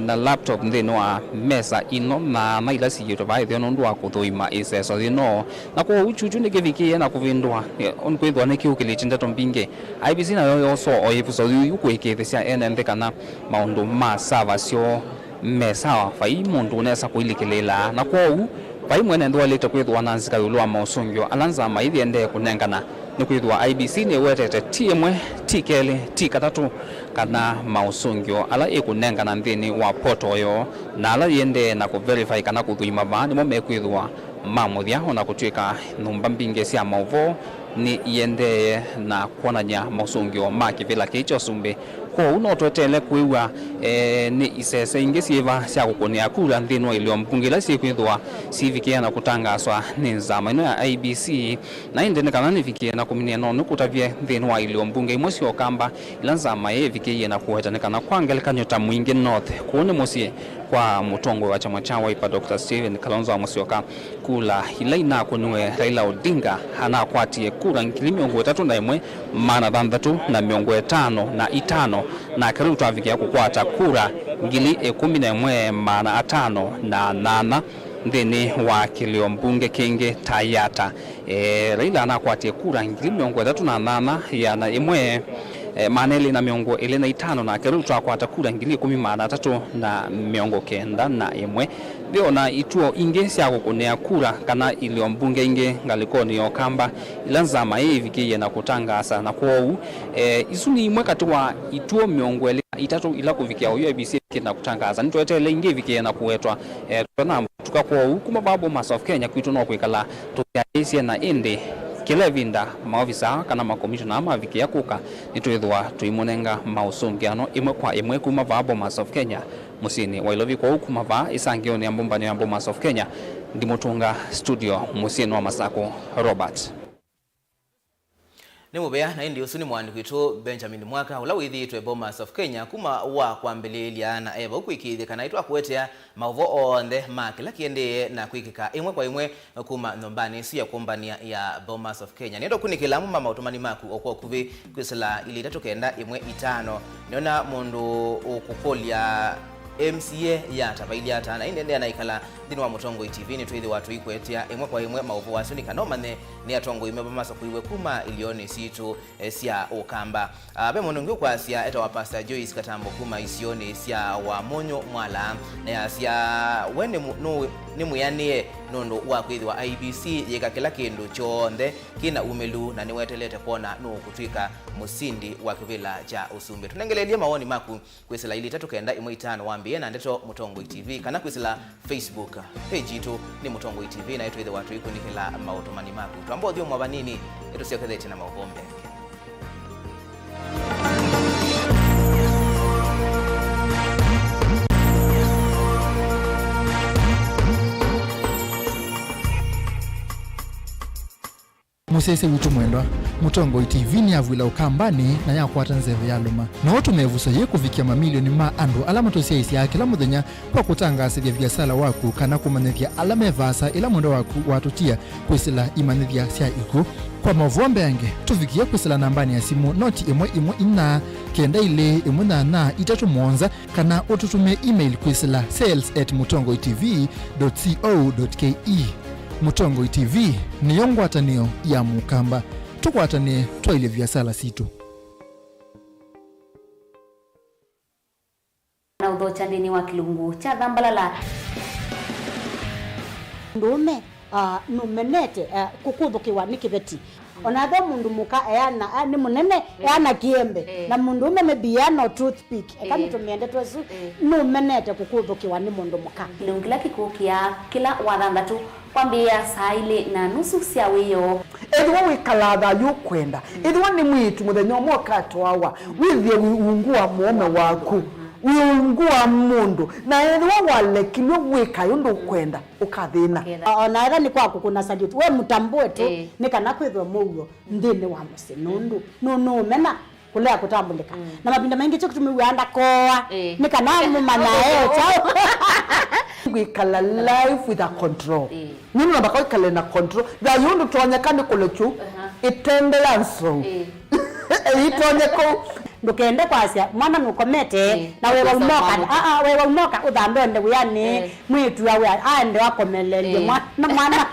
na laptop nthini wa mesa ino na maila siyito baithio nondu wa kuthuima iseso thino na kwa uchuchu ni kivikie na kuvindwa on kwithwa ni kiukilichi ndeto mbinge IBC na yo so oyifuso yukwikithia NND kana maundu ma server mesa fai mundu nesa kuilikilela na kwa u fai mwene ndo alete kwithwa nanzika yulwa mausungyo alanza maithi ende kunengana ni kwithwa IBC ni wetete tiemwe tikele tikatatu kana mausungyo ala ikunengana nthini wa poto yo na ala yende na kuverify kana kuthuima vani mo mekwithwa mamuthia ona kutwika numba mbinge cia mauvo ni yende na kuonanya mausungyo makivila kicho sumbe kwa uno twetele kwiwa ni isese ingi siva cia gukunia kura nthini wa ilio mbungila sikwithwa sivikia na kutangaswa ni nzama ino ya IBC na indene kana nivikie na kuminia no nukutavye nthini wa ilio mbunge imwe cio kamba ila nzama yevikie na kuhetanekana kwa ngelikanyo ta mwingi north kuone musie kwa mutongo wa chama cha Wiper Dr. Steven Kalonzo Musyoka kula ila ina kunwe Raila Odinga hana kwatie kura ngili 31 mana 6 na 5 na karibu twavikia kukwata kura ngili 11 mana 5 na 8 nthini wa kilio mbunge kingi Tayata Raila anakwatie kura ngili 38 yana imwe maneli na miongo 25 na karibu twakwata kura ngili 10 mana 3 na miongo 9 na imwe biona ituo inge cia gukunea kura kana ilio mbunge inge ngalikoni yokamba ilanzama hivi na kutangasa na kwou isuni imwe katwa ituo miongo 3 ila kuvikia uyo IBC na kutangaza nitwetele inge vikie na kuwetwa tuna tukakwou kuma babo Bomas of Kenya kwitu no kwikala tuyaisia na indi kila vinda maofisa kana makomishona ama vikia kuka nitwithwa tuimunenga mausungiano imwe kwa imwe kuma babo Bomas of Kenya musini wailovi kwa huku mava isangio ni ambumbani ya Bomas of Kenya ndimutunga studio musini wa Masako Robert ni mubea na indi usuni mwandi kwitu Benjamin Mwaka ula withitwe Bomas of Kenya kuma wa kwambililia na eva ukwikithika na itwa kuetea mauvo onthe makila kiende na kwikika imwe kwa imwe kuma nyombani siya kumbania ya Bomas of Kenya niendo kunikila mama utumani maku okwa kuvi kwisila ili tatukenda imwe 5 niona mundu ukukolia MCA ya tabaili ata na inde na ikala dini wa Mutongo TV ni tuithi watu ikwetia imwe kwa imwe mauvu wasuni kanomane ni atongo ime Bomas kuiwe kuma ilioni situ sia ukamba be munungu kwa sia eta wa Pastor Joyce Katambo kuma isioni sia wa Monyo Mwala na sia wene ni muyanie nondo wa kwithi wa IBC yeka kila kindu chonde kina umelu na niwetelete kuona no kutwika musindi wa kivila cha usumbe tunengelelia maoni maku kwisila ili tatu kenda imwe 5 wambie na ndeto Mutongo TV kana kwisila Facebook page itu ni Mutongo TV na itu watu iko nikila mautomani maku tuambo thio mwabanini etu siokethete na maubombe musese witu mwendwa Mutongo TV ni avwila ukambani na yakwata nzeve yaluma na watu mevusa ye kuvikia mamilioni ma andu alama tosia isi ya kila muthenya kwa kutangasa vya biasala waku kana kumanethia alama evasa ila mwendo waku watutia kwisila imanethia sia iku kwa mavuombe yange tuvikia kwisila nambani ya simu noti imwe ina kenda ile imwe na itatu mwonza kana ututume email kwisila sales@mutongotv.co.ke Mutongo TV ni yongwatanio ya mukamba tukwatane twaile vyasala situ na udhocha ndini wa kilungu cha dhambalala ndume numenete kukuthukiwa nikiveti Onathe mundu muka eyana ni munene eyana kiembe na mundu ume biano toothpick ekami tumiende twasu no menete kukuthukiwa ni mundu muka Lungila kikukia kila wathanthatu kwambia saa ile na nusu cia wiyo edwo wikalatha yukwenda edwo ni mwitu muthenya umwe katwawa withie wiungua muome waku wiungua mundu na edwo walekilwe wika yundu kwenda ukathina ona era ni kwaku kuna salute we mutambue tu ni kana kwithwa mugo ndini wa musinundu no mena kulea kutambulika na mapinda mengi cyo kutumiwanda koa ni kana mumanya chao wikala life with a control nini nabaka wikala na control da yundu tuonyekane kulechu itendelanso itonyeko ndukende kwasia mwana nukomete na wewe unoka wewe unoka uthambe nde yani mwitu yawe aende wakomelele mwana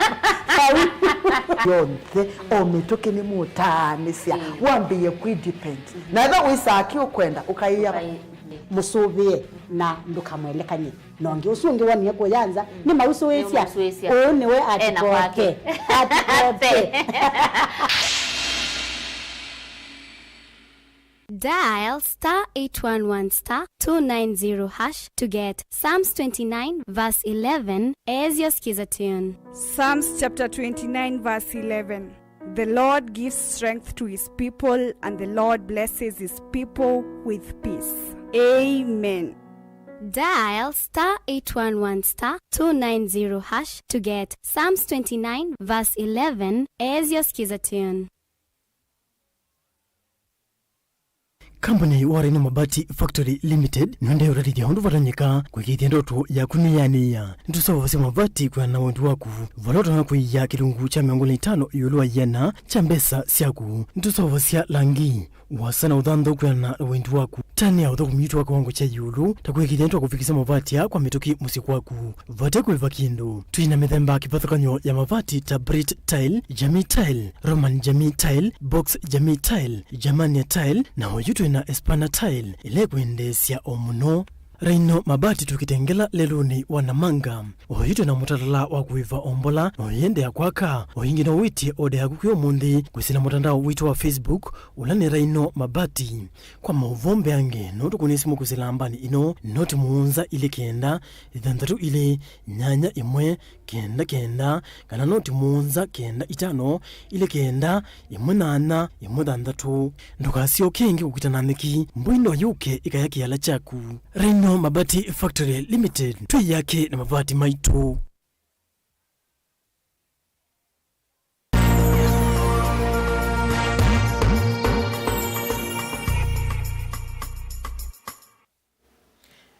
yonke ometoke ni mutanisia wambiye kudepend na eva wisaki ukwenda ukaiya musubie na ndukamwelekanye nonge usungi wani yako yanza ni mauso wesia one we atikoke Dial *811 *290# to get Psalms 29 verse 11 as your skiza tune. Psalms chapter 29 verse 11. The Lord gives strength to his people, and the Lord blesses his people with peace. Amen. Dial *811 *290# to get Psalms 29 verse 11 as your skiza tune. Company Warren Mabati Factory Limited nonde uradi ya hundu varanyika kwa kiti ndoto ya kuniani ya ntusawa wasi mabati kwa na wendu waku valoto na kui ya kilungu cha miongole 5 yulua yana cha mbesa siaku ntusawa wasi langi wasana udhando kwa na wendu waku tani ya udhoku mjitu wako wangu cha yulu takuwe kiti ndoto kufikisa mabati ya kwa mitoki musiku waku vateku ivakindo tuina methemba kipathakanyo ya mabati ta Brit Tile, Jamii Tile, Roman Jamii Tile, Box Jamii Tile, Jamania Tile na hojutu na Espana Tile ile kuendesya omuno Raino mabati tukitengela leluni wanamanga ohito na mutalala wa kuiva ombola oyende ya kwaka oyingi na witi ode ya kukiyo mundi kusina mutandao wito wa Facebook ulani Raino mabati kwa mauvombe ange notu kunisimu kusilambani ino noti muunza ile kenda idhandatu ile nyanya imwe kenda kana noti muunza kenda itano ile kenda imwe nana imwe dhandatu ndukasio kengi kukitananiki mbwindo yuke ikayaki yala chaku Raino Mabati Factory Limited tui yake na mabati maitu.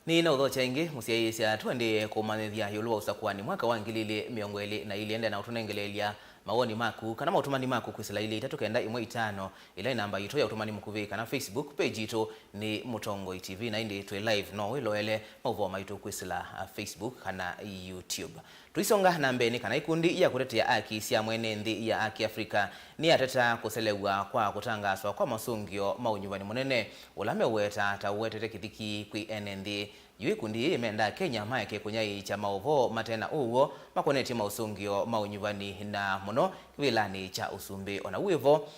Ni na udho chaingi musiaisia tuende kumanithia yuluwa Usakuani mwaka wa ngilili miongweli na iliende na utunengelelia mawoni maku kana mautumani maku kwisila ile itatu kenda imwe itano ile namba yito ya utumani mukuvi kana Facebook page ito ni Mutongo TV na indi twe live no iloele mauvo maitu kwisila Facebook kana YouTube tuisonga na mbeni kana ikundi ya kutetea haki cia mwene nthi ya haki Afrika ni ateta kuselewa kwa kutangaswa kwa masungio maunyuvani munene ulame weta ta wetete kithiki kwi NND yuikundi imenda Kenya maeke kunyai cha maovo matena uwo makoneti mausungio maunyuvani na muno vilani cha usumbi ona uivo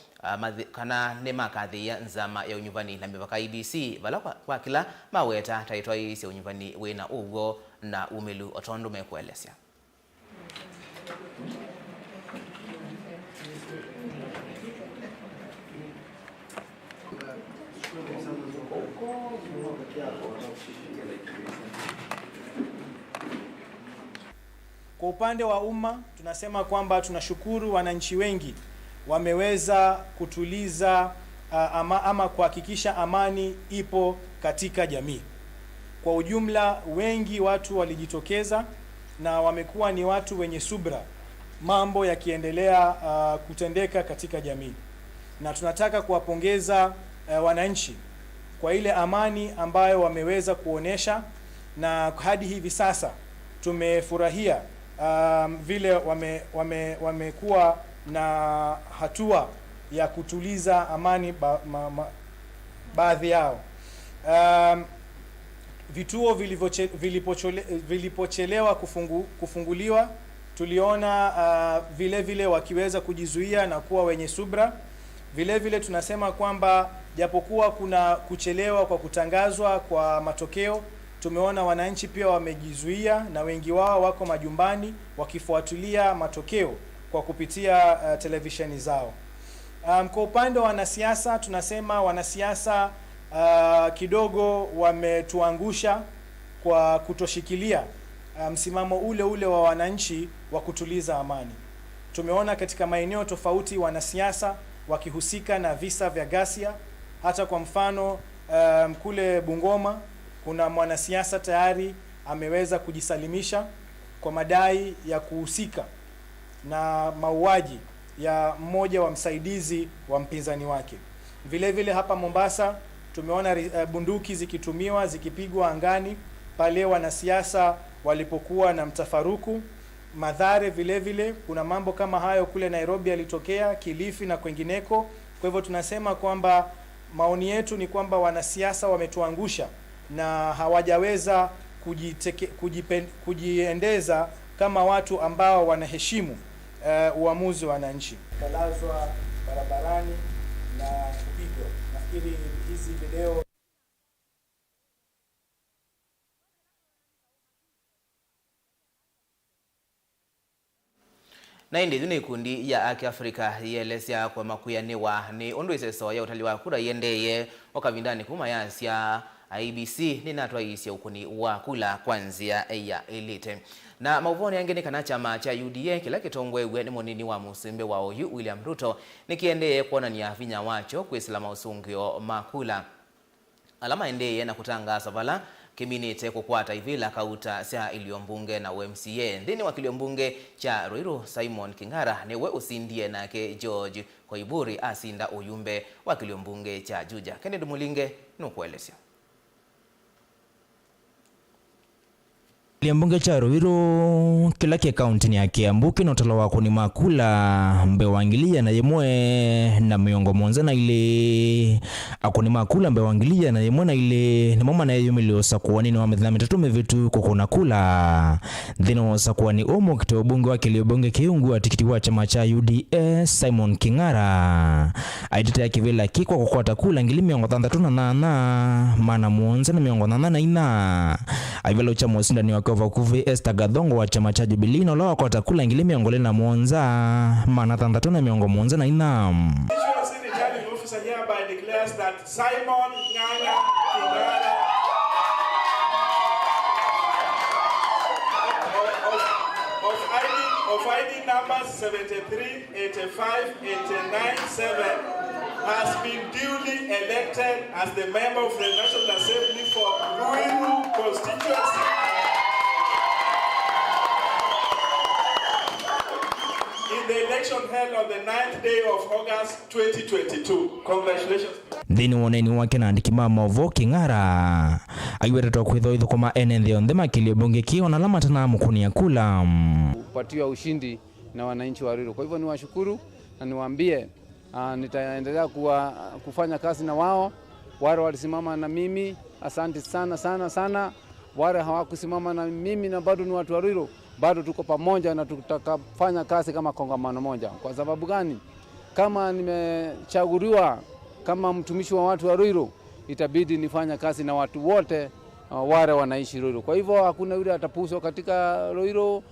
kana ne makathi ya nzama ya unyuvani na mipaka IBC vala kwa kila maweta taitwa isi unyuvani wina uwo na umelu otondo mekuelesya Kwa upande wa umma tunasema kwamba tunashukuru wananchi wengi wameweza kutuliza ama kuhakikisha amani ipo katika jamii. Kwa ujumla wengi watu walijitokeza na wamekuwa ni watu wenye subra mambo yakiendelea kutendeka katika jamii. Na tunataka kuwapongeza wananchi kwa ile amani ambayo wameweza kuonesha na hadi hivi sasa tumefurahia vile wamekuwa na hatua ya kutuliza amani baadhi yao. Vituo vilipochelewa kufunguliwa tuliona vile vile wakiweza kujizuia na kuwa wenye subra. Vile vile tunasema kwamba japokuwa kuna kuchelewa kwa kutangazwa kwa matokeo, tumeona wananchi pia wamejizuia na wengi wao wako majumbani wakifuatilia matokeo kwa kupitia televisheni zao. Kwa upande wa wanasiasa, tunasema wanasiasa kidogo wametuangusha kwa kutoshikilia msimamo ule ule wa wananchi wa kutuliza amani. Tumeona katika maeneo tofauti wanasiasa wakihusika na visa vya ghasia. Hata kwa mfano kule Bungoma kuna mwanasiasa tayari ameweza kujisalimisha kwa madai ya kuhusika na mauaji ya mmoja wa msaidizi wa mpinzani wake. Vile vile hapa Mombasa tumeona bunduki zikitumiwa, zikipigwa angani pale wanasiasa walipokuwa na mtafaruku. Madhare vile vile kuna mambo kama hayo kule Nairobi yalitokea, Kilifi na kwengineko. Kwa hivyo tunasema kwamba maoni yetu ni kwamba wanasiasa wametuangusha na hawajaweza kujiendeza kama watu ambao wanaheshimu uamuzi wa wananchi. Kalazwa barabarani na kupigwa. Nafikiri hizi video na indi ni kundi ya Afrika yelesya kwa makuyaniwa ni undu iseso ya utali wa kura yendeye wakavindani kuma yasya IBC ninatwa isya ukuni wa kula kwanzia ya elite. Na mauvoni yangenikana chama cha UDA kila kitongwewe ni monini wa musimbe wa oyu William Ruto nikiendeye kuona ni afinya wacho kuislama usungio makula. Alama endeye na kutangaza vala kiminite kukwata ivila kauta sia iliombunge na UMCA. Ndini wa kiliombunge cha Ruiru Simon Kingara niwe usindie nake George Koiburi asinda uyumbe wa kiliombunge cha Juja. Kennedy Mulinge nukuelesya. Kiliombunge cha Ruiru kila kia kaunti ya Kiambu kinotala wako ni makula mbe wangilia na yemwe na miongo monza na ile akoni makula mbe wangilia na yemwe na ile ni mama na yumili Usakuani ni wamethilami tatume vitu kukuna kula dhino Usakuani omo kitobunge wa kiliombunge kiungu wa tikiti wa chama cha UDA Simon Kingara aidita ya kivila kikwa kukwata kula ngili miongo thandatuna na mana monza na miongo na ina aivela uchamo sinda ni wakova kuvi Esther Gadhongo wa chama cha Jubilee no lawa kwa takula ngili miongole na monza mana thandatuna miongo monza na ina. Officer hereby declares that Simon Nganga Kingara of ID numbers 73, 85, 89, 7 has been duly elected as the member of the National Assembly for Ruiru constituency. In the election held on the 9th day of August 2022. Congratulations. Dhini woneni wake na andikima maovo Kingara aiweta toa kuidho idho koma enenthi ondhe makiliobunge kio na lama tana mukuni ya kula upatiwa ushindi na wananchi wa Ruiru. Kwa hivyo niwashukuru na niwaambie nitaendelea kufanya kazi na wao. Wale walisimama na mimi, asante sana. Wale hawakusimama na mimi na bado ni watu wa Ruiru, bado tuko pamoja na tutakafanya kazi kama kongamano moja. Kwa sababu gani? Kama nimechaguliwa kama mtumishi wa watu wa Ruiru, itabidi nifanya kazi na watu wote wale wanaishi Ruiru. Kwa hivyo hakuna yule atapuswa katika Ruiru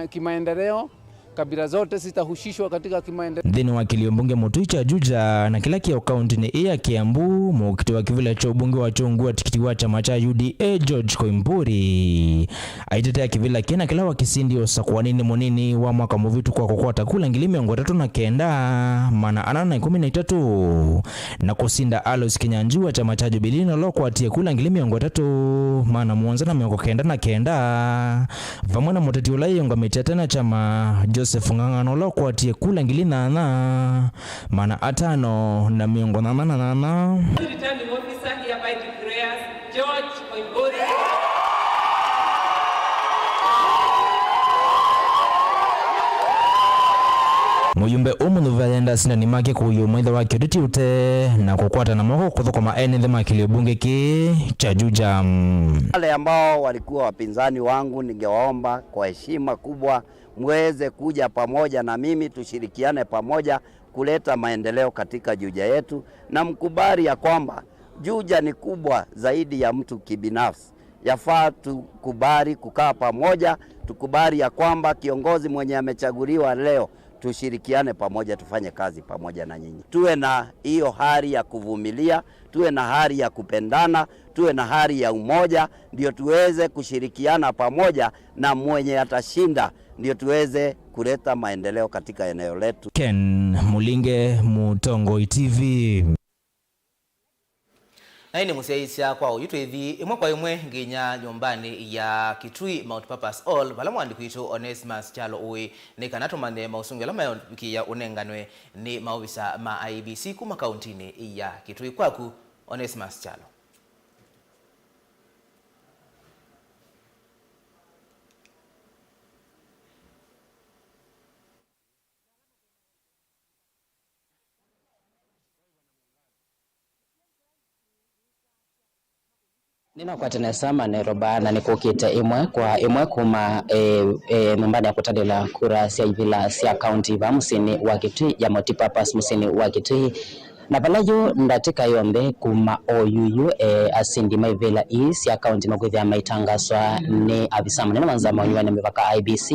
kimaendeleo. Kabila zote zitahushishwa katika kimaendeleo. Dhini wa kiliombunge Mutui cha Juja na kila kia kaunti ni iya Kiambu mukiti wa kivile cha ubunge wa chungu wa tikiti wa chama cha UDA George Koiburi aitetea kivile kina kila wa kisindi Usakuani ni monini wa mwaka muvitu kwa kukwata kula ngili miongo 309 mana anana 13 na kusinda Alois Kinyanjui wa chama cha Jubilee na loko atie kula ngili miongo 3 mana muonza na miongo 9 vamwana muteti ulai yonga metetena chama Joseph Ngangano loko atie kula ngili mana 5 na miongo 8. Returning officer hereby declares George Koiburi muyumbe umunuvayenda sindani make kuyu mwitha wa kiditi ute na kukwata na moko kuthokoma enethe makili bunge ki cha Juja. Wale ambao walikuwa wapinzani wangu, ningewaomba kwa heshima kubwa mweze kuja pamoja na mimi, tushirikiane pamoja kuleta maendeleo katika Juja yetu, na mkubali ya kwamba Juja ni kubwa zaidi ya mtu kibinafsi. Yafaa tukubali kukaa pamoja, tukubali ya kwamba kiongozi mwenye amechaguliwa leo, tushirikiane pamoja, tufanye kazi pamoja na nyinyi. Tuwe na hiyo hali ya kuvumilia, tuwe na hali ya kupendana, tuwe na hali ya umoja, ndio tuweze kushirikiana pamoja, na mwenye atashinda ndio tuweze kuleta maendeleo katika eneo letu. Ken Mulinge, Mutongo TV. Na ini musiaisya kwa uyutwethi imwe kwa imwe nginya nyumbani ya Kitui Multipurpose Hall vala mwandiko itu Onesmus Chalo uwi ni kanatumane mausungu ala mayokia unenganwe ni maofisa ma IBC kuma kauntini ya Kitui. Kwaku Onesmus Chalo. Nina kwa tenesama neroba na nikukite imwe kwa imwe kuma nyumbani ya kutadila kura sia ivila sia county va musini wa Kitui ya Multipurpose musini wa Kitui na balayo ndatika yombe kuma OUU asindi maivela isi account makwithia maitangaswa ni afisa munene wanza mawanywana mivaka IBC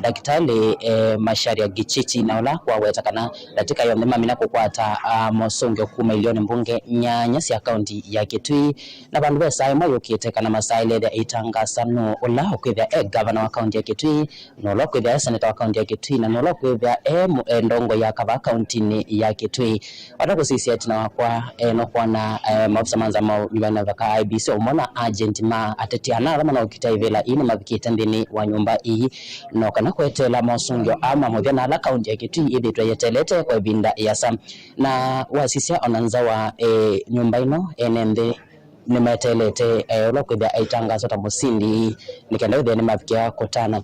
Daktari Masharia Gichichi naula kwa wetakana ndatika yombe mamina kukwata mosongo kuma milioni mbunge nyanya si account ya Kitui na bandu besa moyo kitekana masaile ya itangasa no ola okwithia governor wa account ya Kitui no lo kwithia senator wa account ya Kitui na no lo kwithia ndongo ya kava account ni ya Kitui sisi atina wakwa no kwa na maofisa manza mawanywana mivaka IBC umona agent ma atetiana alama na ukitaivela ini mabikita ndini wa nyumba hii no kana kwetela mosungyo ama mudhana ala account ya Kitui ili tuyetelete kwa binda yasa na wasisia onanza wa nyumba ino enende nimetelete lokwithia aitangazo ta musindi nikenda withia nimafikia kutana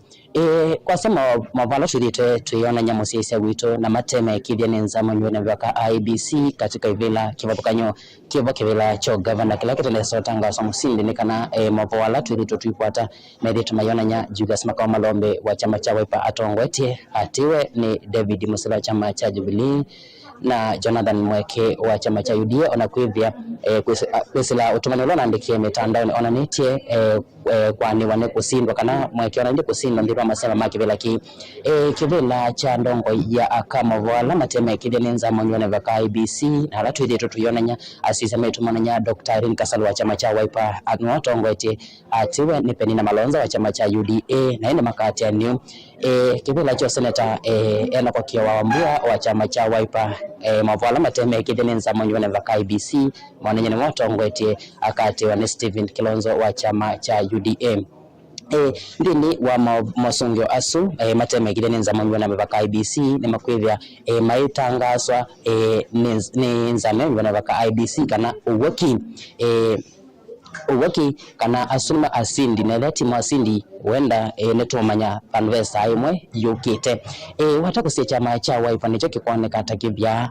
kwa sema mavalo shirite tuiona nyamo sisi wito na mateme kidya nenza manywana vya IBC katika ivila kivabukanyo kivila cho governor kila kitende tangazo musindi nikana mavalo tuirito tuipata na dhitu mayona nya Julius Makao Malombe wa chama cha Wiper atongwetie atiwe ni David Musila chama cha Jubilee na Jonathan Mweke wa chama cha UDA onakwithia kwesila utumanilo na ndikie mitandao onanetie kwani wane kusindwa kana Mweke onandi kusindwa ndipo masema makivela ki kivela cha ndongo ya akama vola mateme kidenenza manywana vya IBC na alatu yetu tuyonanya asisa metumananya Dr. Irene Kasalu wa chama cha Wiper anotongwete atiwe ni Penina Malonza wa chama cha UDA na ine makati ya new kivela cho senator ena kwa kia wambua wa chama cha Wiper mavola mateme kidenenza manywana vya IBC mwananyene motongwete akati wa Stephen Kilonzo wa chama cha UDA ndini wa masungyo asu mateme kidenenza manywana vya IBC ni makwithia maitangaswa ni nzame manywana vya IBC kana uwaki kana asuma asindi na leti masindi wenda netumanya panvesa imwe yukite watakusia chama cha Wiper nicho kikoneka takivya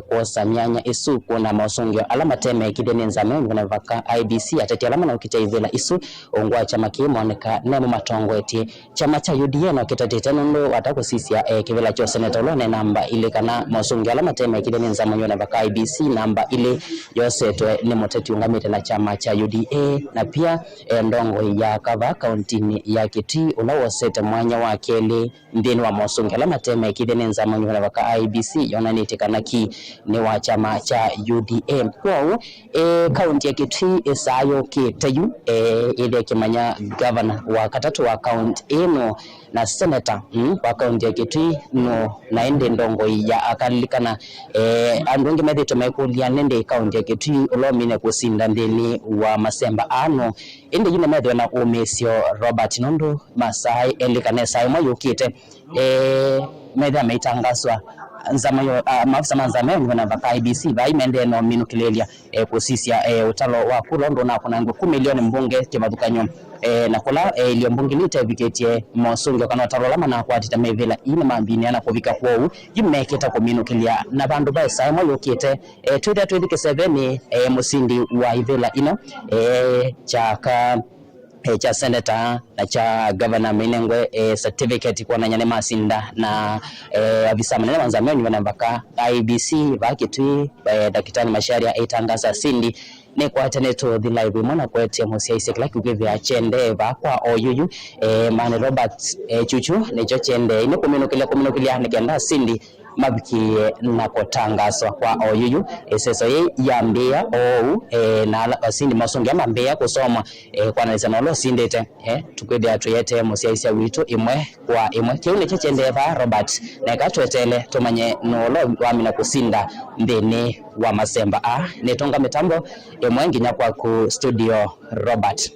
kosa myanya isu kuna masungyo alama teme kidenenza manywana vya IBC atati alama na ukitaivela isu ongwa chama kimoneka nemo matongweti chama cha UDA no kitatete ndo watakusisia kivela cho senator lone namba ile kana masungyo alama teme kidenenza manywana vya IBC namba ile yosetwe ni moteti ungamite na chama cha UDA na pia ndongo ya kava county ya Kitui ulawosete mwanya wa kele ndeni wa masungyo alama teme kidenenza manywana vya IBC yonanitikana ki ni wa chama cha UDA kwao county ya Kitui isayo kitayu ile kimanya governor wa katatu wa county eno na senator wa county ya Kitui no naende ndongo ya akalikana andonge medito mekulia nende county ya Kitui ulomine kusinda ndeni wa masemba ano ende yune medho na umesio Robert Nondo Masai elikane sai moyo kite medha meitangaswa nzamayo maafisa manzamayo ngona vaka IBC baimende no minukilelia kusisia utalo wa kulondo na kuna 10 milioni mbunge kimathukanyo na kula ilio mbunge litaviketie mosungo kana utalo lama na kwatita mevela ine mambini ana kuvika kwou yimeketa kuminukilia na bandu ba saimo yokete 2027 musindi wa ivela ino chaka cha senator na cha governor Minengwe certificate kwa nanyane masinda na abisa manene manzamyo nywana vaka IBC vakitwi dakitani masharia itangaza sindi ne kwa teneto the live mwana kwete musia isekla kugevya chende va kwa oyuyu mane Robert chuchu ne cho chende ine kuminukilia nikenda sindi mabiki na kutangazwa kwa oyuyu seso ye yambia ou na sindi masongi amambia kusoma kwa nalisa nolo sindete tukwede atuyete musiaisia witu imwe kwa imwe kiune chechendeva Robert na katwetele tumanye nolo wamina kusinda ndeni wa masemba netonga mitambo imwe nginya kwa ku studio Robert.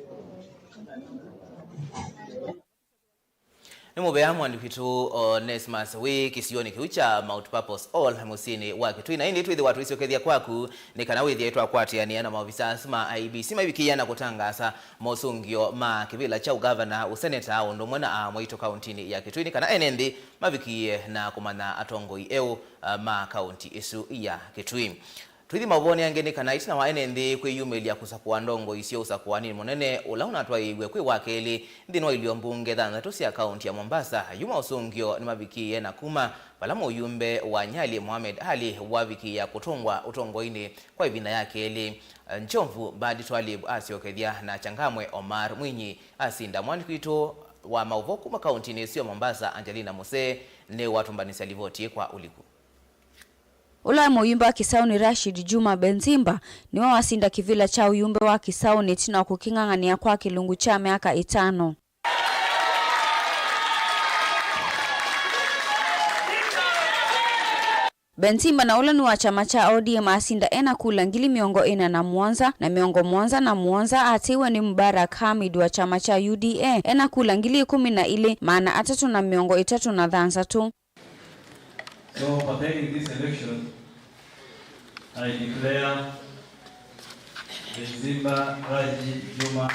Nimubea mwandikitu Onesmus wiki sioni kiucha multipurpose all musini wake tuina ini twithi watu isiokethia kwaku nikana withi yetu akwatiania na maofisa asma IBC mabikiana kutangaza mosungio ma kivila cha ugavana useneta ondo mwana mwaito kauntini ya Kitui kana enendi mabikie na kumana atongoi eu ma kaunti isu ya Kitui. Twithi mavoni angeni kana itina wa enendi kwe yumeli ya kusakuwa ndongo isio Usakuani monene ulauna tuwa iwe kwe wakeli ndino ilio mbunge dhana tusi ya kaunti ya Mombasa yuma usungio ni mabikie na kuma palamo yumbe wa Nyali Mohamed Ali wabiki ya kutungwa utongo ini kwa ibina yake ili Njomvu Badi Twalib asiokethia na Changamwe Omar Mwinyi asinda mwandikitu wa mauvoku makaunti ni isio Mombasa Angelina Muse ne watu mbanisi alivoti kwa uliku. Ula moyumba wa Kisauni Rashid Juma Benzimba ni wa wasinda kivila cha uyumbe wa Kisauni tina kukingangania kwa kilungu cha miaka 5. Benzimba na ula ni wa chama cha ODM asinda ena kula ngili miongo ina na Mwanza atiwe ni Mubarak Hamid wa chama cha UDA ena kula ngili 10 ile maana atatu na miongo 3 na dhansa tu. So, partaking this election, I declare Benzimba Rashid Juma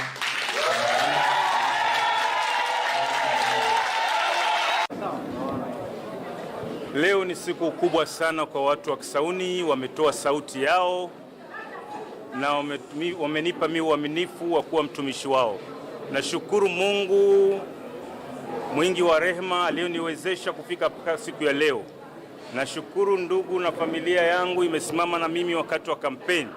Leo ni siku kubwa sana kwa watu wa Kisauni, wametoa sauti yao na wamenipa mimi uaminifu wa kuwa mtumishi wao. Nashukuru Mungu mwingi wa rehema aliyoniwezesha kufika mpaka siku ya leo. Nashukuru ndugu na familia yangu imesimama na mimi wakati wa kampeni.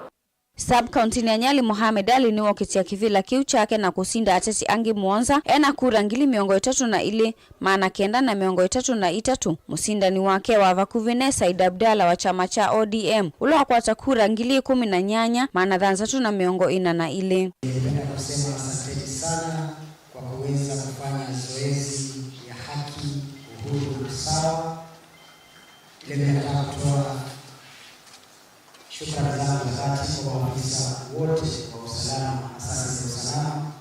Sub-county ya Nyali Mohamed Ali ni wakitia kivila kiu chake na kusinda atesi angi Mwanza ena kura ngili miongo 3 na ile maana kenda na miongo 3 na 3 musinda ni wake wa Vakuvine Said Abdalla wa chama cha ODM ulo wakwata kura ngili 10 na nyanya maana dhanza tu na miongo 4 na ile. Ningependa kusema asante sana kwa kuweza kufanya zoezi ya haki, uhuru na sawa. Nataka kutoa shukrani zangu za dhati kwa maafisa wote wa usalama, asasi za usalama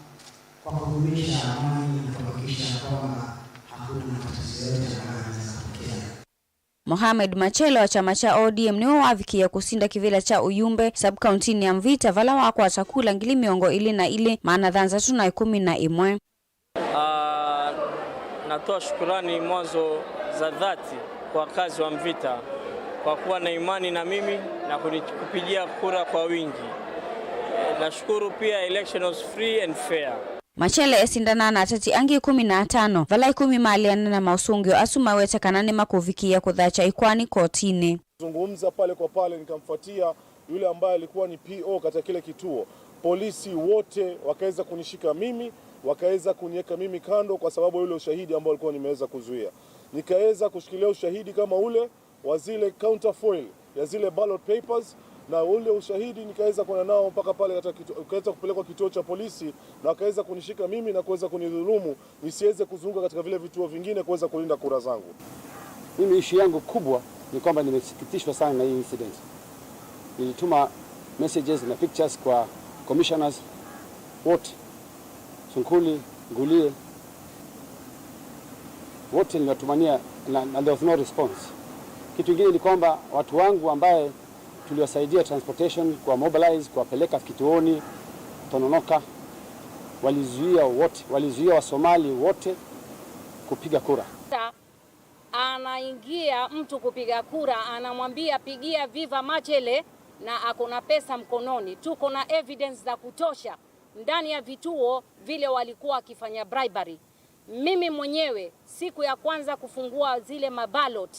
kwa kudumisha amani na kuhakikisha kwamba hakuna matatizo yote ambayo yanaweza kutokea. Mohamed Machelo wa chama cha ODM ni wavikia kusinda kivila cha uyumbe sub-county ya Mvita vala wako atakula ngili miongo ili na ile maana dhanza tu na 11. Natoa shukrani mwanzo za dhati kwa kazi wa Mvita kwa kuwa na imani na mimi na kupigia kura kwa wingi. Nashukuru pia election was free and fair. Machele esindana na atati angi 15 vala 10 maliana na mausungio asuma wete kanane makuvikia kudhacha ikwani kotini. Zungumza pale kwa pale nikamfuatia yule ambaye alikuwa ni PO katika kile kituo. Polisi wote wakaweza kunishika mimi, wakaweza kuniweka mimi kando kwa sababu yule ushahidi ambao alikuwa nimeweza kuzuia. Nikaweza kushikilia ushahidi kama ule wa zile counterfoil ya zile ballot papers na ule ushahidi nikaweza kuona nao mpaka pale katika kupelekwa kituo cha polisi na wakaweza kunishika mimi na kuweza kunidhulumu nisiweze kuzunguka katika vile vituo vingine kuweza kulinda kura zangu. Mimi issue yangu kubwa ni kwamba nimesikitishwa sana na hii incident. Nilituma messages na pictures kwa commissioners wote, Sunkuli, Ngulie, wote niliwatumania na there was no response. Kitu kingine ni kwamba watu wangu ambaye tuliwasaidia transportation, kwa mobilize, kuwapeleka kituoni Tononoka, walizuia Wasomali wote kupiga kura. Anaingia mtu kupiga kura, anamwambia pigia Viva Machele na akona pesa mkononi. Tuko na evidence za kutosha ndani ya vituo vile walikuwa wakifanya bribery. Mimi mwenyewe siku ya kwanza kufungua zile mabalot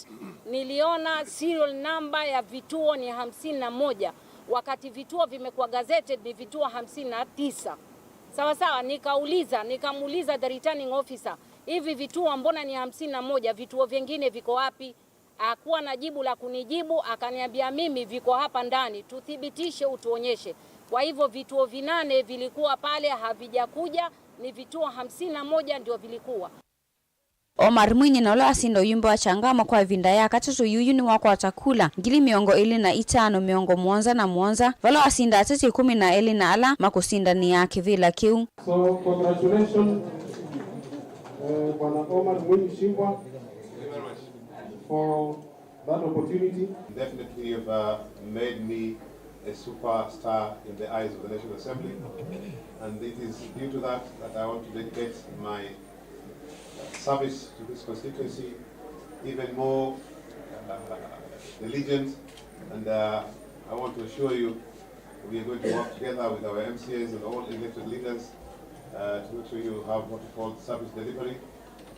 niliona serial number ya vituo ni 51, wakati vituo vimekuwa gazetted ni vituo 59. Sawa, nikamuuliza the returning officer, hivi vituo mbona ni 51, vituo vingine viko wapi? Hakuwa na jibu la kunijibu, akaniambia mimi viko hapa ndani, tuthibitishe, utuonyeshe. Kwa hivyo vituo 8 vilikuwa pale havijakuja, ni vituo 51 ndio vilikuwa. Omar Mwinyi na asindo yumbo wa changama kwa vinda ya katatu yuyuni wako watakula ngili miongo 25 miongo Mwanza na Mwanza valo asinda atati 10 na ala makusinda ni yake vila kiu. So congratulations Bwana Omar Mwinyi Shimbwa for that opportunity. Definitely you've made me a superstar in the eyes of the National Assembly, and it is due to that I want to dedicate my service to this constituency even more diligent, and I want to assure you we are going to work together with our MCAs and all elected leaders to make sure you have what we call service delivery,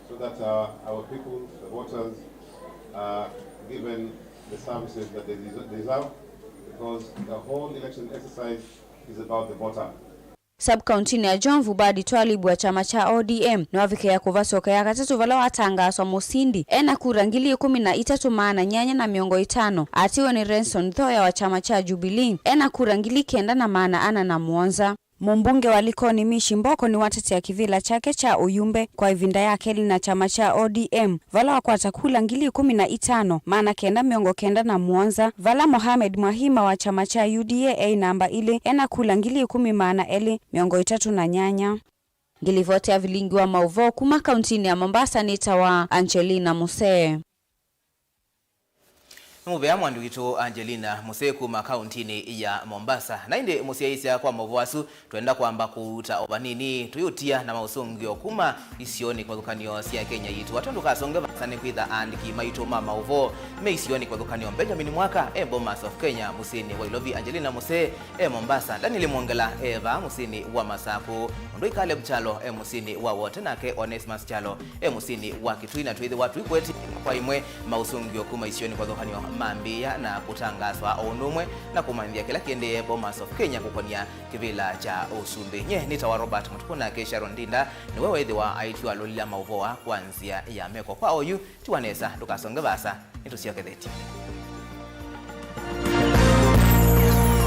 so that our people, the voters, are given the services that they deserve, because the whole election exercise is about the voter. Sub-county ya John Vubadi twalibu wa chama cha ODM nwavike ya kuvasoka ya katatu vala watangaswa musindi ena kurangili 13 maana nyanya na miongo 5 atiwe ni Renson Thoya wa chama cha Jubilee ena kurangili 9 na maana ana na Mwanza. Mumbunge walikoni Mishi Mboko ni watete ya kivila chake cha Uyumbe kwa ivinda yake na chama cha ODM vala wakwata kula ngili 15 maana 9 miongo 9 na Mwanza. Vala Mohamed Mwahima wa chama cha UDA namba ile ena kula ngili 10 maana eli miongo 3 na nyanya. Ngili vote ya vilingi wa mauvo kuma kauntini ya Mombasa ni tawa Angelina Musee. Mubea mwandu gitu Angelina Musee kuma kauntini ya Mombasa. Na inde musiaisia kwa mwavuasu tuenda kwamba kuuta obanini tuyutia na mausungio kuma isioni kwa dhukanio siya Kenya yitu. Watundu kasonge vasane kuidha andiki maito mama uvo me isioni kwa dhukanio Benjamin Mwaka Bomas of Kenya musini wa Ilovi Angelina Musee Mombasa. Daniel Mwongela Eva musini wa Masaku Ndoi Caleb Chalo musini wa Wotenake Onesmus Chalo musini wa Kitui tuidhi watu ikweti kwa imwe mausungio kuma isioni kwa dhukanio mambia na kutangaswa onumwe na kumambia kila kiende Bomas of Kenya kukonia kivila cha Usumbi. Nye nitawa Robert Mutuku na Kesha Rondinda ni wewe hithi wa aitu wa lolila mauvoa kwanzia ya meko kwa oyu tuwanesa tukasonge basa nitusiyo kedheti.